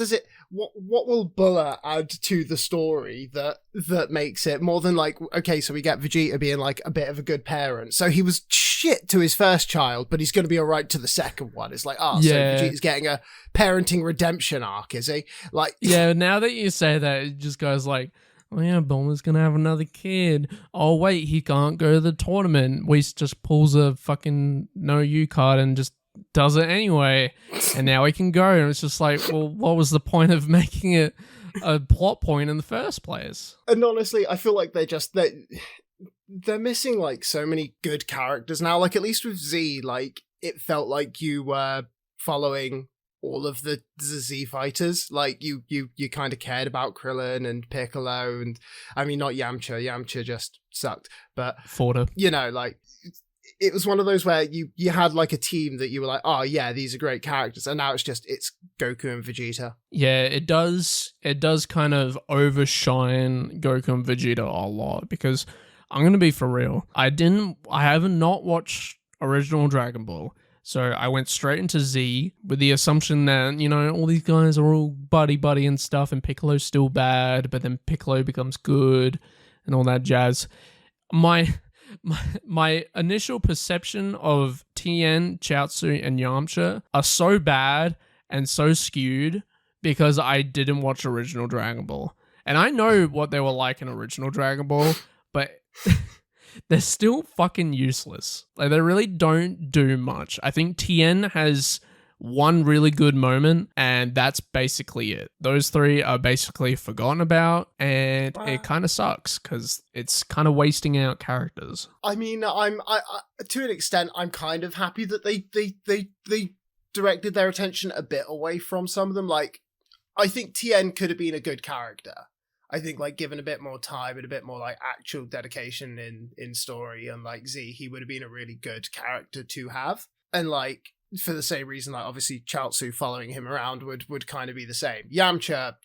will Bulla add to the story that makes it more than like, okay, so we get Vegeta being like a bit of a good parent. So he was shit to his first child, but he's going to be all right to the second one. It's like, so Vegeta's getting a parenting redemption arc, is he? Like, yeah, now that you say that, it just goes like, oh yeah, Bulma's going to have another kid. Oh wait, he can't go to the tournament. Whis just pulls a fucking no you card and just does it anyway, and now he can go. And it's just like, well, what was the point of making it a plot point in the first place? And honestly, I feel like they're missing like so many good characters now. Like, at least with Z, like, it felt like you were following all of the Z fighters. Like you kind of cared about Krillin and Piccolo, and I mean not Yamcha. Yamcha just sucked, but Forta. you know, like it was one of those where you had like a team that you were like, oh yeah, these are great characters, and now it's Goku and Vegeta. Yeah, it does kind of overshine Goku and Vegeta a lot, because I'm gonna be for real. I haven't not watched original Dragon Ball. So I went straight into Z with the assumption that, you know, all these guys are all buddy and stuff, and Piccolo's still bad, but then Piccolo becomes good and all that jazz. My initial perception of Tien, Chaozu, and Yamcha are so bad and so skewed because I didn't watch original Dragon Ball. And I know what they were like in original Dragon Ball, but they're still fucking useless. Like, they really don't do much. I think Tien has one really good moment, and that's basically it. Those three are basically forgotten about, and it kind of sucks because it's kind of wasting out characters. I mean, I to an extent, I'm kind of happy that they directed their attention a bit away from some of them. Like, I think Tien could have been a good character. I think, like, given a bit more time and a bit more, like, actual dedication in story, and, like, Z, he would have been a really good character to have. And, like, for the same reason, like, obviously Chaozu following him around would kind of be the same. Yamcha,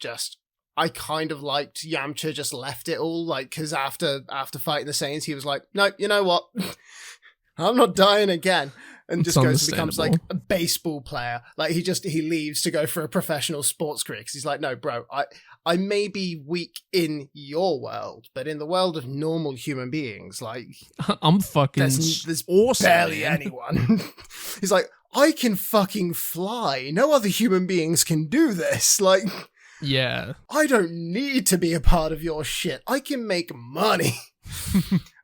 I kind of liked Yamcha just left it all, like, because after fighting the Saiyans, he was like, no, you know what? I'm not dying again. And just goes and becomes like a baseball player. Like he leaves to go for a professional sports career because he's like, no, bro, I may be weak in your world, but in the world of normal human beings, like I'm fucking there's awesome, barely man. anyone. He's like, I can fucking fly. No other human beings can do this. Like, yeah, I don't need to be a part of your shit. I can make money.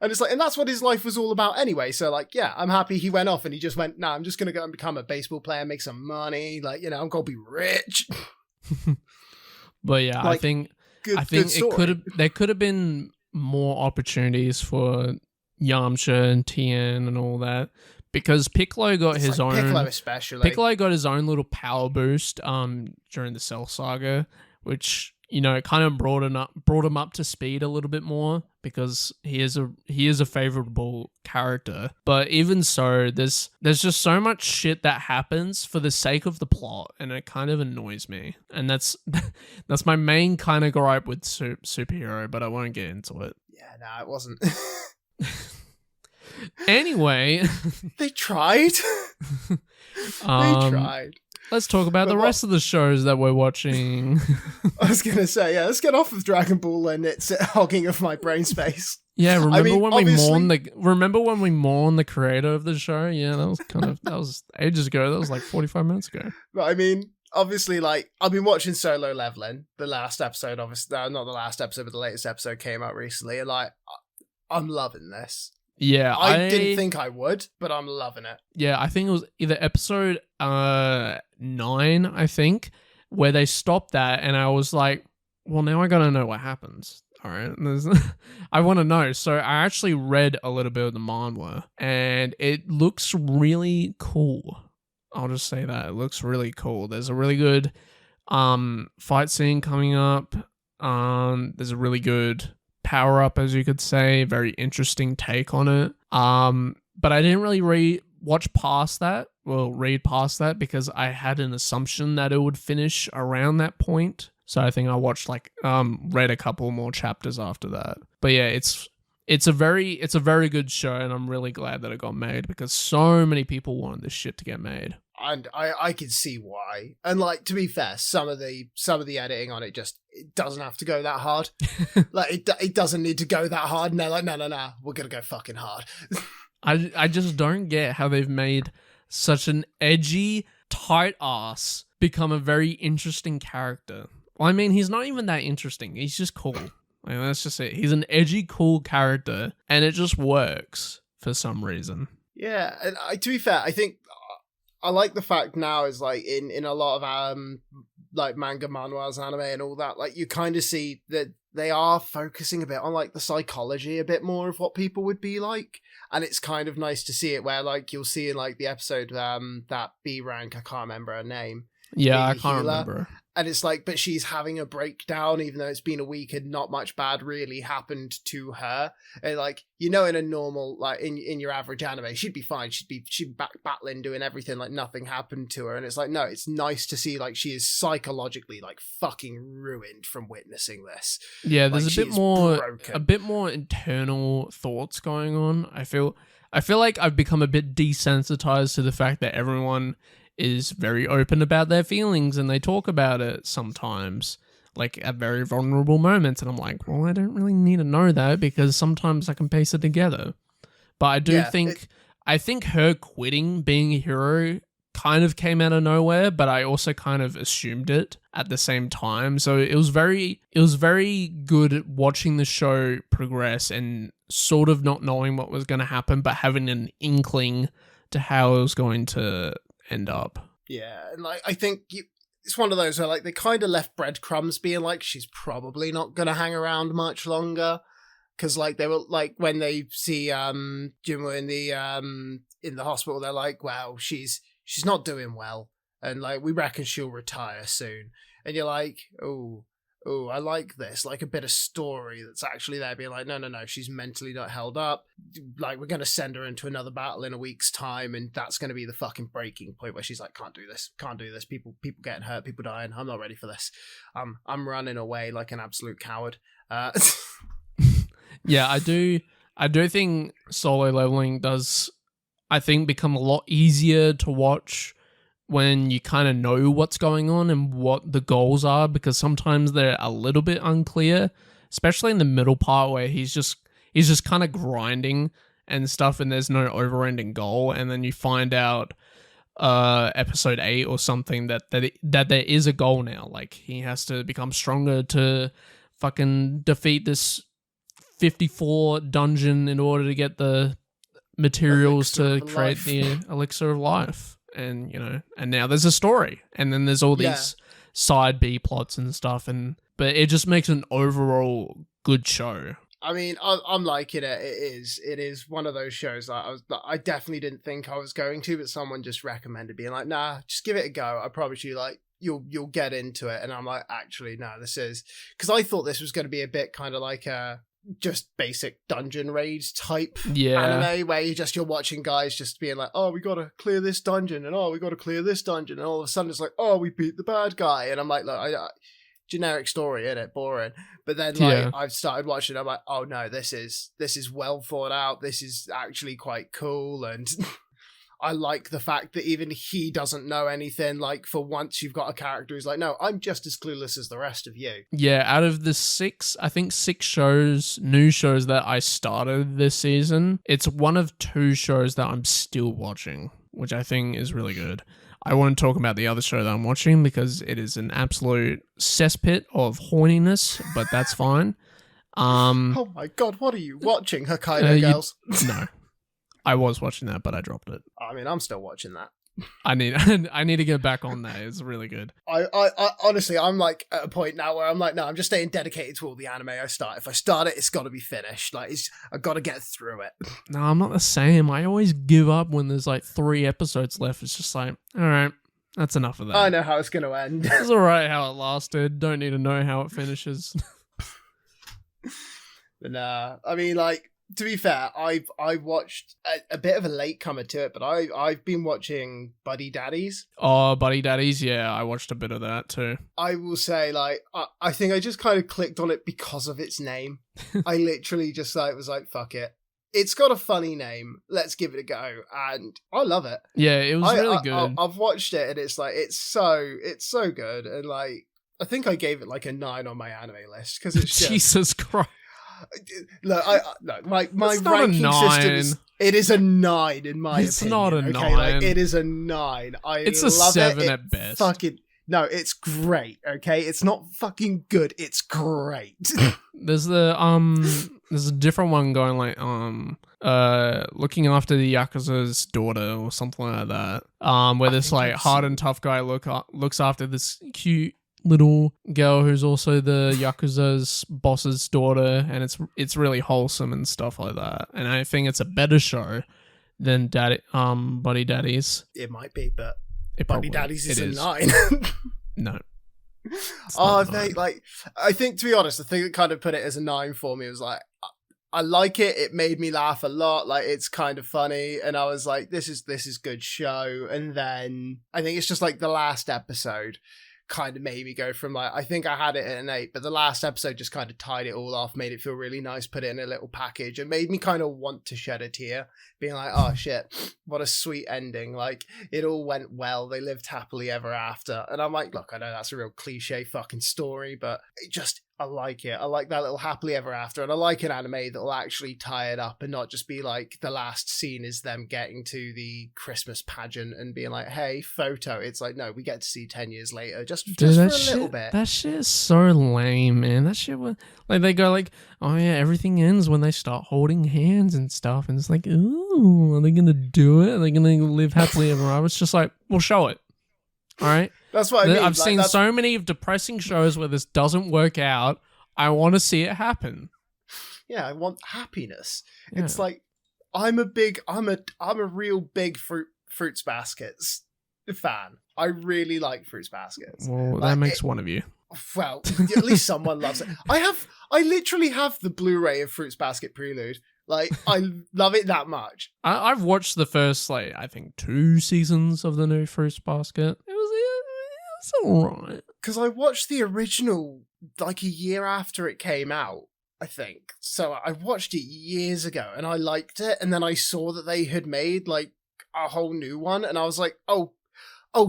And it's like, and that's what his life was all about anyway. So like, yeah, I'm happy he went off and he just went, nah, I'm just gonna go and become a baseball player, make some money. Like, you know, I'm gonna be rich. But yeah, like, I think there could have been more opportunities for Yamcha and Tien and all that, because Piccolo got his own. Piccolo especially. Piccolo got his own little power boost during the Cell Saga, which, you know, kind of brought him up to speed a little bit more, because he is a favorable character. But even so, there's just so much shit that happens for the sake of the plot, and it kind of annoys me. And that's my main kind of gripe with superhero, but I won't get into it. Yeah, no, it wasn't. Anyway, they tried. They tried. Let's talk about the rest of the shows that we're watching. I was going to say, yeah, let's get off of Dragon Ball and its hogging of my brain space. Yeah, remember when we mourned the creator of the show? Yeah, that was ages ago. That was like 45 minutes ago. But I mean, obviously, like, I've been watching Solo Leveling. The last episode, obviously, not the last episode, but the latest episode came out recently, and like, I'm loving this. Yeah, I didn't think I would, but I'm loving it. Yeah, I think it was either episode 9, I think, where they stopped that, and I was like, well, now I gotta know what happens. All right, I want to know. So I actually read a little bit of the manhwa, and it looks really cool. I'll just say that. It looks really cool. There's a really good fight scene coming up. There's a really good power up, as you could say. Very interesting take on it. But I didn't really read past that, because I had an assumption that it would finish around that point. So I think I watched read a couple more chapters after that. But yeah, it's a very good show, and I'm really glad that it got made, because so many people wanted this shit to get made. And I can see why. And like, to be fair, some of the editing on it doesn't have to go that hard. Like, it doesn't need to go that hard. And they're like, no, we're gonna go fucking hard. I just don't get how they've made such an edgy, tight ass become a very interesting character. Well, I mean, he's not even that interesting. He's just cool. Like, that's just it. He's an edgy, cool character, and it just works for some reason. Yeah, and to be fair, I think I like the fact now is like in a lot of like manga, manhwas, anime, and all that, like you kind of see that they are focusing a bit on like the psychology a bit more of what people would be like, and it's kind of nice to see it where like you'll see in like the episode that B rank, I can't remember her name. Yeah, I the can't healer, remember. and it's like, but she's having a breakdown, even though it's been a week and not much bad really happened to her. And like, you know, in a normal, like in your average anime, she'd be fine. She'd be back battling, doing everything, like nothing happened to her. And it's like, no, it's nice to see like she is psychologically like fucking ruined from witnessing this. Yeah, there's like, a bit more internal thoughts going on. I feel like I've become a bit desensitized to the fact that everyone is very open about their feelings and they talk about it sometimes, like at very vulnerable moments. And I'm like, well, I don't really need to know that because sometimes I can piece it together. But I do I think her quitting being a hero kind of came out of nowhere, but I also kind of assumed it at the same time. So it was very good watching the show progress and sort of not knowing what was going to happen, but having an inkling to how it was going to end up. Yeah, and like I think it's one of those where like they kind of left breadcrumbs being like she's probably not gonna hang around much longer, because like they were like when they see Junmo in the hospital, they're like, well, she's not doing well, and like we reckon she'll retire soon, and you're like, oh, I like this, like a bit of story that's actually there being like, no, she's mentally not held up. Like, we're going to send her into another battle in a week's time, and that's going to be the fucking breaking point where she's like, can't do this. People getting hurt, people dying. I'm not ready for this. I'm running away like an absolute coward. Yeah, I do think Solo Leveling does, I think, become a lot easier to watch when you kind of know what's going on and what the goals are, because sometimes they're a little bit unclear, especially in the middle part where he's just kind of grinding and stuff and there's no overending goal, and then you find out episode 8 or something that there is a goal now, like he has to become stronger to fucking defeat this 54 dungeon in order to get the materials to create the elixir of life. And, you know, and now there's a story, and then there's all these side B plots and stuff, but it just makes an overall good show. I mean, I'm liking it. It is one of those shows that I definitely didn't think I was going to, but someone just recommended being like, nah, just give it a go. I promise you, like, you'll get into it. And I'm like, actually, no, this is, because I thought this was going to be a bit kind of like a just basic dungeon raid type anime where you're watching guys just being like, oh, we gotta clear this dungeon, and oh, we gotta clear this dungeon, and all of a sudden it's like, oh, we beat the bad guy, and I'm like, look, I generic story, isn't it? Boring. But then like I've started watching, I'm like, oh no, this is well thought out, this is actually quite cool, and I like the fact that even he doesn't know anything. Like, for once, you've got a character who's like, no, I'm just as clueless as the rest of you. Yeah, out of the 6 shows, new shows that I started this season, it's one of 2 shows that I'm still watching, which I think is really good. I won't talk about the other show that I'm watching because it is an absolute cesspit of horniness, but that's fine. Oh my god, what are you watching, Hokkaido Girls? No. I was watching that, but I dropped it. I mean, I'm still watching that. I need to get back on that. It's really good. I honestly, I'm like at a point now where I'm like, no, I'm just staying dedicated to all the anime I start. If I start it, it's got to be finished. Like, I've got to get through it. No, I'm not the same. I always give up when there's like 3 episodes left. It's just like, all right, that's enough of that. I know how it's going to end. It's all right how it lasted. Don't need to know how it finishes. But nah, I mean, like, to be fair, I've watched a bit of a latecomer to it, but I've been watching Buddy Daddies. Oh, Buddy Daddies, yeah, I watched a bit of that too. I will say, like, I think I just kind of clicked on it because of its name. I literally just like was like, fuck it. It's got a funny name. Let's give it a go, and I love it. Yeah, it was really good. I've watched it, and it's like it's so good, and like I think I gave it like a 9 on my anime list because it's just, Jesus Christ. Look, my ranking system is a 9 in my opinion. It's not a 9. Like, it is a 9. It's love a 7 it. at best. Fucking no, it's great. Okay, it's not fucking good. It's great. There's a different one going like looking after the Yakuza's daughter or something like that. Where this like hard and tough guy looks after this cute little girl who's also the Yakuza's boss's daughter, and it's really wholesome and stuff like that. And I think it's a better show than Buddy Daddies. It might be, but It Buddy probably- Daddies is it a is. 9. No. Oh, mate, like, I think, to be honest, the thing that kind of put it as a 9 for me was like, I like it. It made me laugh a lot. Like, it's kind of funny. And I was like, this is good show. And then I think it's just like the last episode kind of made me go from like, I think I had it at an 8, but the last episode just kind of tied it all off, made it feel really nice, put it in a little package, and made me kind of want to shed a tear, being like, oh shit, what a sweet ending. Like, it all went well. They lived happily ever after. And I'm like, look, I know that's a real cliche fucking story, but it just, I like it. I like that little happily ever after, and I like an anime that will actually tie it up and not just be like the last scene is them getting to the Christmas pageant and being like, hey, photo. It's like, no, we get to see 10 years later, just for a little bit. That shit is so lame, man. That shit was like, they go like, oh yeah, everything ends when they start holding hands and stuff, and it's like, ooh, are they gonna do it? Are they gonna live happily ever after? It's just like, well, show it. All right. That's what I mean. I've seen so many depressing shows where this doesn't work out. I want to see it happen. Yeah, I want happiness. Yeah. It's like I'm a real big Fruits Baskets fan. I really like Fruits Baskets. Well, Like, that makes one of you. Well, at least someone loves it. I literally have the Blu-ray of Fruits Basket Prelude. Like, I love it that much. I've watched the first, like, I think 2 seasons of the new Fruits Basket. It was alright. Because I watched the original like a year after it came out, I think. So I watched it years ago and I liked it. And then I saw that they had made like a whole new one. And I was like, oh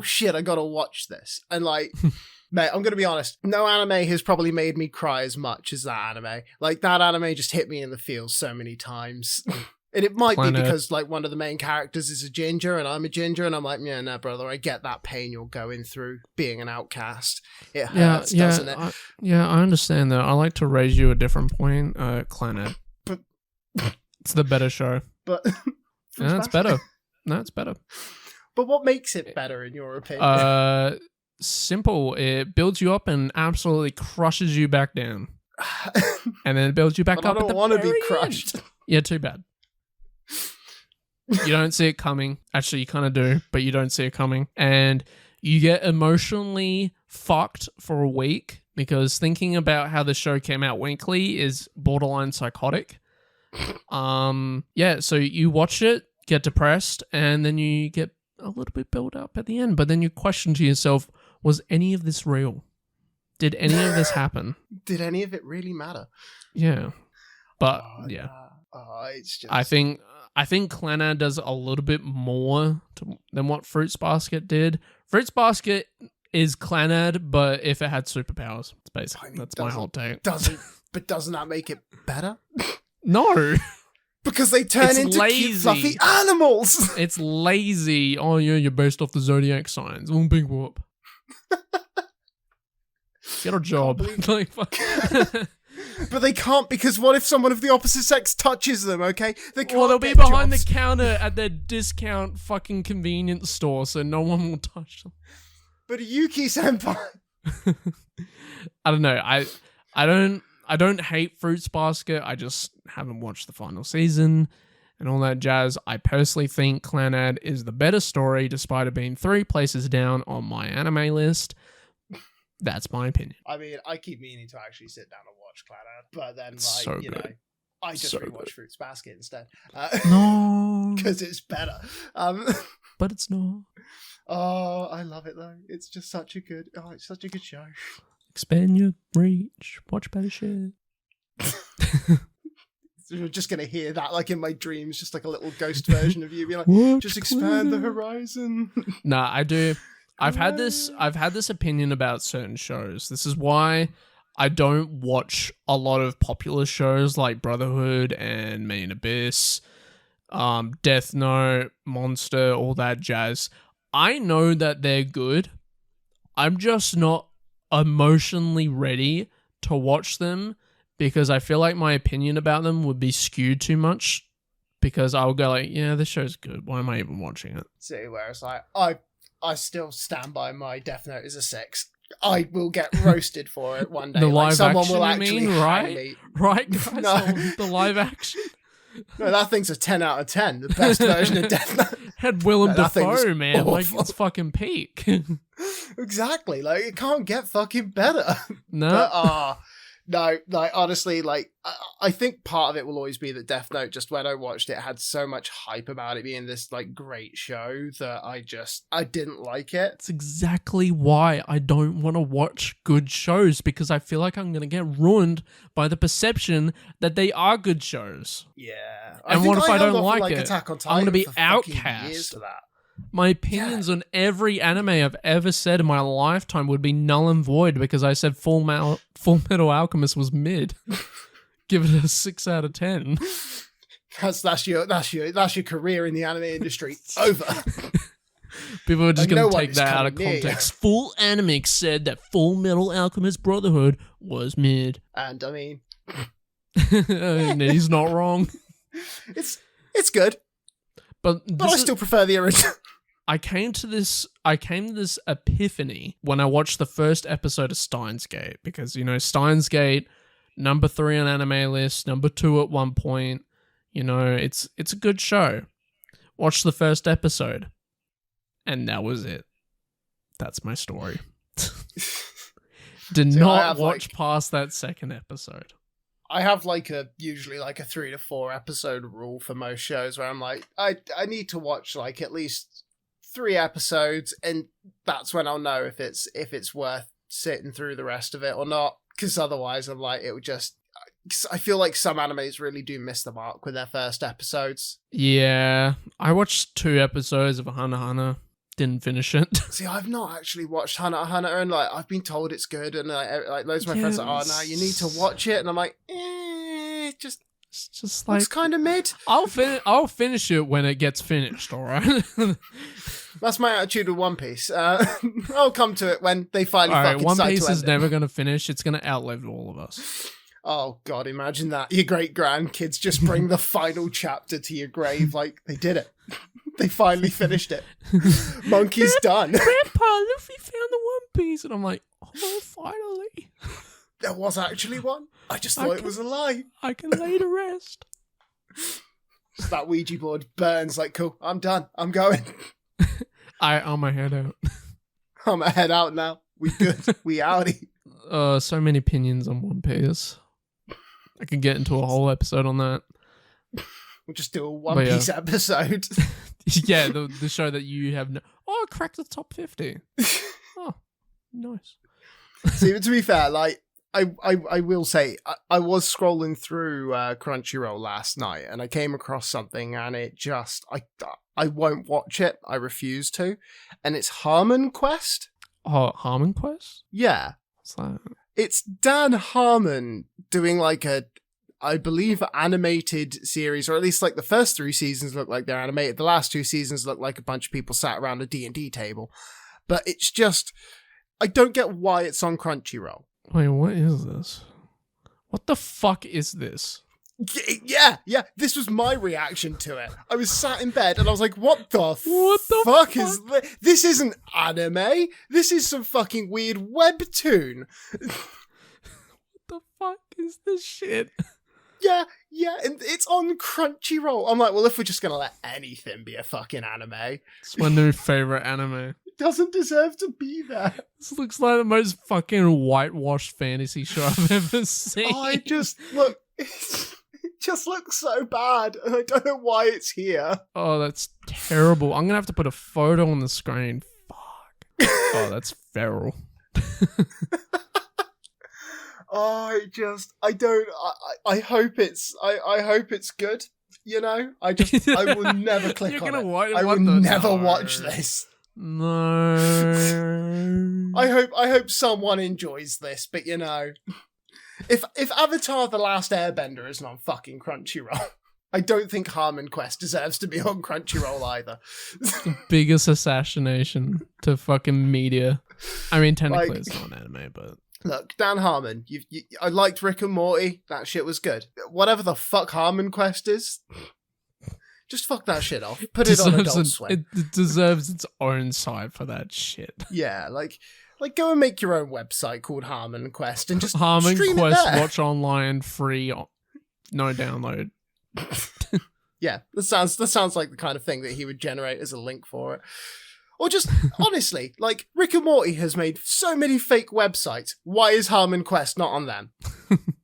shit, I gotta watch this. And like, mate, I'm gonna be honest, no anime has probably made me cry as much as that anime. Like, that anime just hit me in the feels so many times. And it might be because like one of the main characters is a ginger and I'm a ginger, and I'm like, yeah, no, brother, I get that pain you're going through being an outcast. It hurts, doesn't it? I understand that. I like to raise you a different point. Clannad. But it's the better show. But no, it's better. No, it's better. But what makes it better in your opinion? Simple. It builds you up and absolutely crushes you back down, and then it builds you back but up. I don't want to be crushed. Yeah, too bad. You don't see it coming. Actually, you kind of do, but you don't see it coming. And you get emotionally fucked for a week because thinking about how the show came out weekly is borderline psychotic. Yeah, so you watch it, get depressed, and then you get a little bit built up at the end. But then you question to yourself, was any of this real? Did any of this happen? Did any of it really matter? Yeah. But, yeah. It's just... I think Clannad does a little bit more than what Fruits Basket did. Fruits Basket is Clannad, but if it had superpowers, it's basically that's my whole take. Doesn't that make it better? No, because they turn into cute, fluffy animals. It's lazy. Oh yeah, you're based off the zodiac signs. Oh, big whoop. Get a job. Like, fuck. But they can't, because what if someone of the opposite sex touches them, okay? They can't. Well, they'll be behind the counter at their discount fucking convenience store, so no one will touch them. But Yuki-senpai... I don't know. I don't hate Fruits Basket. I just haven't watched the final season and all that jazz. I personally think Clannad is the better story, despite it being 3 places down on my anime list. That's my opinion. I mean, I keep meaning to actually sit down and watch Clannad, but then, It's like, so you good. know, I just So rewatch good. Fruits Basket instead. No. Because it's better. But it's not. Oh, I love it, though. It's just such a good... Oh, it's such a good show. Expand your reach. Watch better shit. You're just going to hear that, like, in my dreams, just like a little ghost version of you being like, Watch just expand the Clannad. horizon. Nah, I do. I've had this opinion about certain shows. This is why I don't watch a lot of popular shows like Brotherhood and Main Abyss, Death Note, Monster, all that jazz. I know that they're good. I'm just not emotionally ready to watch them because I feel like my opinion about them would be skewed too much because I'll go like, yeah, this show's good. Why am I even watching it? See, where it's like, I still stand by my Death Note is a 6. I will get roasted for it one day. The like live someone action, will you actually mean, hang right? me. Right, guys? No. The live action. No, that thing's a 10 out of 10. The best version of Death Note. Had Willem No, that thing was Dafoe, man. Like, awful. it's fucking peak. Exactly. Like, it can't get fucking better. No. But, no, like, honestly, like, I think part of it will always be that Death Note, just when I watched it, had so much hype about it being this, like, great show that I didn't like it. That's exactly why I don't want to watch good shows, because I feel like I'm going to get ruined by the perception that they are good shows. Yeah. And what if I don't held off on, like it? Attack on Titan I'm going to be for fucking years outcast. for that. My opinions on every anime I've ever said in my lifetime would be null and void because I said Full Metal Alchemist was mid. Give it a 6 out of 10. That's your career in the anime industry. Over. People are just Like, going no to one take is that out of coming near you. context. FullAnimics said that Full Metal Alchemist Brotherhood was mid. And I mean, And he's not wrong. it's good, But I still prefer the original. I came to this epiphany when I watched the first episode of Steins Gate, because, you know, Steins Gate, number 3 on anime list, number 2 at one point. You know, it's a good show. Watched the first episode, and that was it. That's my story. Did not watch past that second episode. I have usually a 3 to 4 episode rule for most shows where I'm like, I need to watch like at least 3 episodes, and that's when I'll know if it's worth sitting through the rest of it or not. Because otherwise, I'm like, it would just. I feel like some animes really do miss the mark with their first episodes. Yeah, I watched 2 episodes of Hunter x Hunter. Didn't finish it. See, I've not actually watched Hunter x Hunter, and like I've been told it's good, and like loads of my friends are like, oh no, you need to watch it, and I'm like, it's just like, looks kind of mid. I'll finish it when it gets finished. All right. That's my attitude with One Piece. I'll come to it when they finally fucking One decide Piece to is end never going to finish. It's going to outlive all of us. Oh god, imagine that. Your great grandkids just bring the final chapter to your grave. Like, they did it. They finally finished it. Monkey's done. Grandpa, Luffy found the One Piece. And I'm like, oh, finally. There was actually one. I just thought it was a lie. I can lay to rest. So that Ouija board burns like, cool, I'm done. I'm going. I'm my head out. I'm a head out now. We good. We outie. So many opinions on One Piece. I could get into a whole episode on that. We'll just do a One Piece episode. Yeah, the show that you have. Oh, cracked the top 50. Oh, nice. See, to be fair, like, I will say, I was scrolling through Crunchyroll last night, and I came across something, and it just, I won't watch it. I refuse to. And it's Harmon Quest. Oh, Harmon Quest? Yeah. What's that? It's Dan Harmon doing like I believe, animated series, or at least like the first 3 seasons look like they're animated. The last 2 seasons look like a bunch of people sat around a D&D table. But it's just, I don't get why it's on Crunchyroll. Wait, what is this? What the fuck is this? Yeah, this was my reaction to it. I was sat in bed and I was like, what the fuck is this? This isn't anime. This is some fucking weird webtoon. What the fuck is this shit? Yeah, and it's on Crunchyroll. I'm like, well, if we're just gonna let anything be a fucking anime. It's my new favorite anime. It doesn't deserve to be there. This looks like the most fucking whitewashed fantasy show I've ever seen. It just looks so bad, and I don't know why it's here. Oh, that's terrible. I'm gonna have to put a photo on the screen. Fuck. Oh, that's feral. I hope it's good. You know, I will never click on it. I will never watch this. No. I hope someone enjoys this, but you know, if Avatar: The Last Airbender isn't on fucking Crunchyroll, I don't think Harmon Quest deserves to be on Crunchyroll either. The biggest assassination to fucking media. I mean, technically it's not an anime, but look, Dan Harmon, I liked Rick and Morty. That shit was good. Whatever the fuck Harmon Quest is, just fuck that shit off. Put it on Adult Swim. It deserves its own side for that shit. Yeah, like Like, go and make your own website called Harmon Quest and just Harmon stream Quest it there. watch online free, no download. Yeah, that sounds like the kind of thing that he would generate as a link for it. Or just, honestly, like, Rick and Morty has made so many fake websites. Why is Harmon Quest not on them?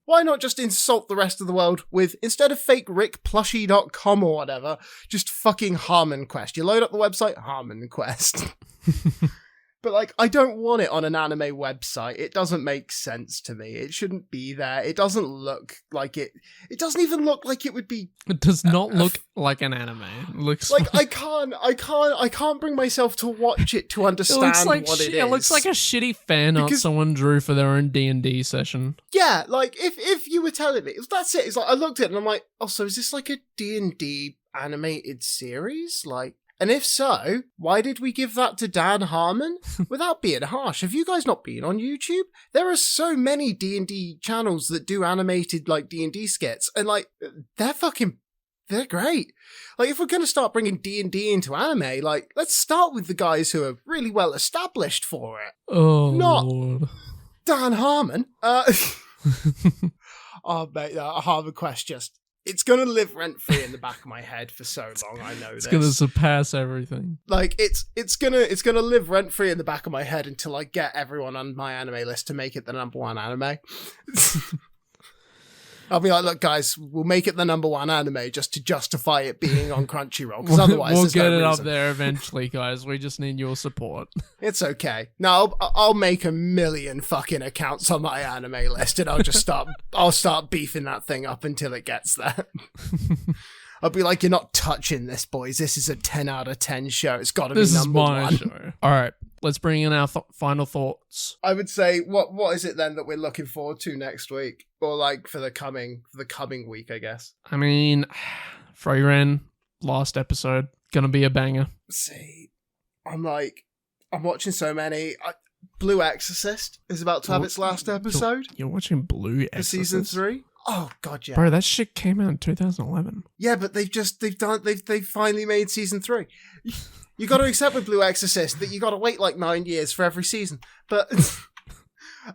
Why not just insult the rest of the world with, instead of fake rickplushie.com or whatever, just fucking Harmon Quest? You load up the website, Harmon Quest. But, like, I don't want it on an anime website. It doesn't make sense to me. It shouldn't be there. It doesn't look like it. It doesn't even look like it would be. It does not look like an anime. It looks like I can't bring myself to watch it to understand what it is. It looks like a shitty fan art someone drew for their own D&D session. Yeah, like, if you were telling me, that's it. It's like, I looked at it and I'm like, oh, so is this like a D&D animated series? Like, and if so, why did we give that to Dan Harmon? Without being harsh, have you guys not been on YouTube? There are so many D&D channels that do animated, like, D&D skits, and, like, they're great. Like, if we're going to start bringing D&D into anime, like, let's start with the guys who are really well established for it. Oh, not Lord. Dan Harmon. Oh, mate, Harmon Quest it's going to live rent-free in the back of my head for so long, I know It's going to surpass everything. Like, it's gonna live rent-free in the back of my head until I get everyone on my anime list to make it the number one anime. I'll be like, look, guys, we'll make it the number one anime just to justify it being on Crunchyroll, because otherwise we'll there's get no it reason. up there eventually, guys. We just need your support. It's okay. No, I'll make a million fucking accounts on my anime list, and I'll start beefing that thing up until it gets there. I'll be like, you're not touching this, boys. This is a 10 out of 10 show. It's got to be number one. This is my show. All right, let's bring in our final thoughts. I would say, what is it then that we're looking forward to next week, or like for the coming week, I guess. I mean, Frieren, last episode, gonna be a banger. See, I'm watching so many. Blue Exorcist is about to have its last episode. You're watching Blue Exorcist for season 3. Oh god, yeah, bro, that shit came out in 2011. Yeah, but they've finally made season 3. You got to accept with Blue Exorcist that you got to wait like 9 years for every season. But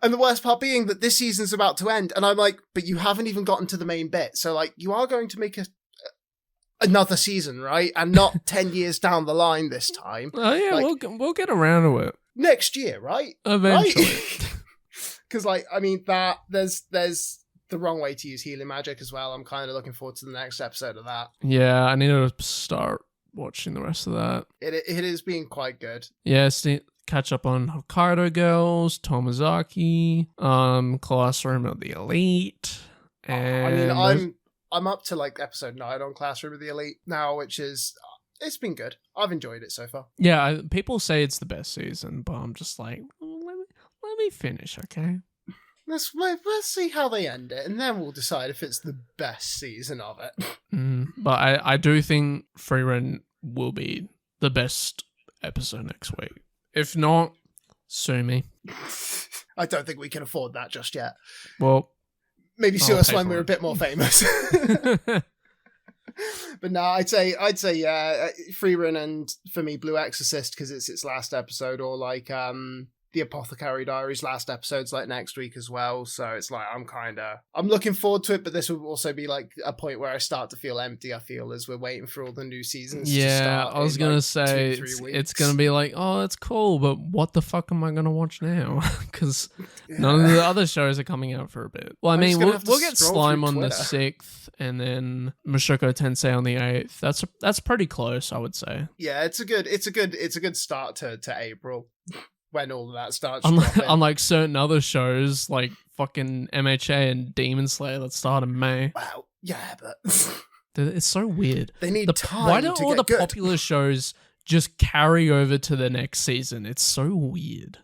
and the worst part being that this season's about to end, and I'm like, but you haven't even gotten to the main bit. So like, you are going to make another season, right? And not 10 years down the line this time. Oh yeah, like, we'll get around to it next year, right? Eventually. Because like, I mean, that there's the wrong way to use healing magic as well. I'm kind of looking forward to the next episode of that. Yeah, I need to start watching the rest of that. It is being quite good. Yeah, catch up on Hokkaido Girls, Tomazaki, Classroom of the Elite, and I mean, I'm up to like episode 9 on Classroom of the Elite now, which is it's been good. I've enjoyed it so far. Yeah, people say it's the best season, but I'm just like, let me finish, okay? Let's see how they end it, and then we'll decide if it's the best season of it. But I do think Frieren will be the best episode next week. If not, sue me. I don't think we can afford that just yet. Well, maybe sue us when we're a bit more famous. But no, I'd say yeah, Frieren, and for me, Blue Exorcist, because it's its last episode, or like the Apothecary Diaries last episode's like next week as well, so it's like I'm looking forward to it, but this will also be like a point where I start to feel empty, I feel, as we're waiting for all the new seasons to start. I was gonna say it's gonna be like, oh, it's cool, but what the fuck am I gonna watch now? Because none of the other shows are coming out for a bit. Well, I mean, we'll get Slime on the 6th, and then Mushoku Tensei on the 8th. That's pretty close, I would say. Yeah, it's a good start to April. When all of that starts unlike certain other shows like fucking MHA and Demon Slayer that start in May. Wow, yeah, but it's so weird. They need time. Why don't to all get the good? popular shows just carry over to the next season? It's so weird.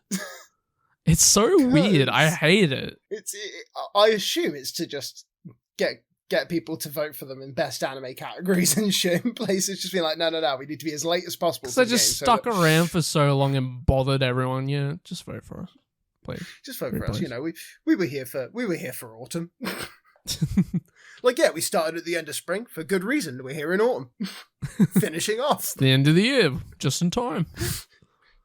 It's so weird. I hate it. I assume it's to just get people to vote for them in best anime categories and shit in places. Just be like, no, we need to be as late as possible. Because they just stuck around for so long and bothered everyone. Yeah, just vote for us, please. Just vote for us. You know, we were here for autumn. Like, yeah, we started at the end of spring for good reason. We're here in autumn, finishing off. It's the end of the year, just in time.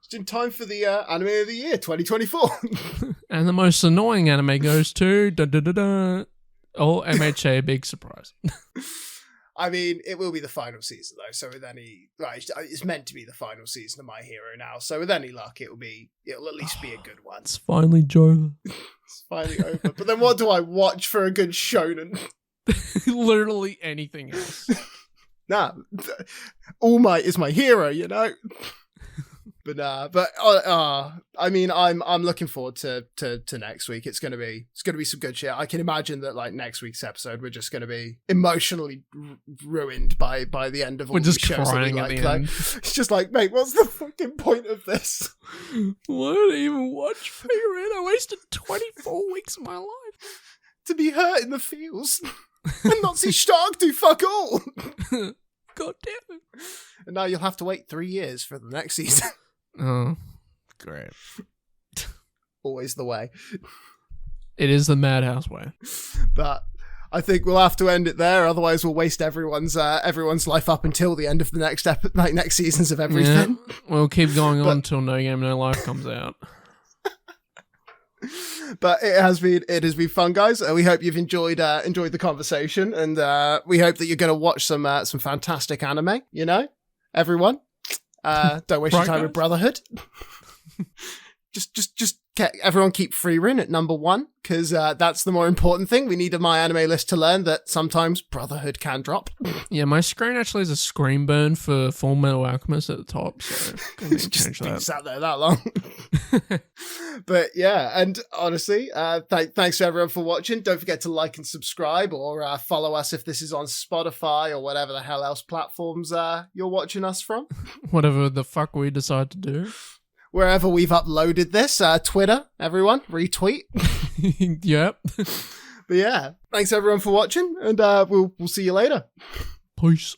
Just in time for the Anime of the Year 2024. And the most annoying anime goes to oh, MHA, big surprise. I mean, it will be the final season though, so with any it's meant to be the final season of My Hero now. So with any luck, it'll at least be a good one. It's finally over. It's finally over. But then what do I watch for a good shonen? Literally anything else. Nah, All Might is my hero, you know. But I mean, I'm looking forward to next week. It's gonna be some good shit. I can imagine that like next week's episode, we're just gonna be emotionally ruined by the end of all these shows. Crying at the end. It's just like, mate, what's the fucking point of this? Why did I even watch Frieren? I wasted 24 weeks of my life to be hurt in the feels and not see Stark do fuck all. God damn it! And now you'll have to wait 3 years for the next season. Oh, great. Always the way. It is the madhouse way. But I think we'll have to end it there, otherwise we'll waste everyone's life up until the end of the next seasons of everything. Yeah, we'll keep going on until No Game No Life comes out. But it has been fun, guys. We hope you've enjoyed the conversation, and we hope that you're going to watch some fantastic anime. You know, everyone. Don't waste your time with Brotherhood. just everyone keep Frieren at number 1, because that's the more important thing. We need a My Anime list to learn that sometimes Brotherhood can drop. Yeah, my screen actually has a screen burn for Full Metal Alchemist at the top, so it's just been sat there that long. But yeah, and honestly, thanks to everyone for watching. Don't forget to like and subscribe, or follow us if this is on Spotify or whatever the hell else platforms you're watching us from. Whatever the fuck we decide to do. Wherever we've uploaded this, Twitter, everyone, retweet. Yep. But yeah, thanks everyone for watching, and we'll see you later. Peace.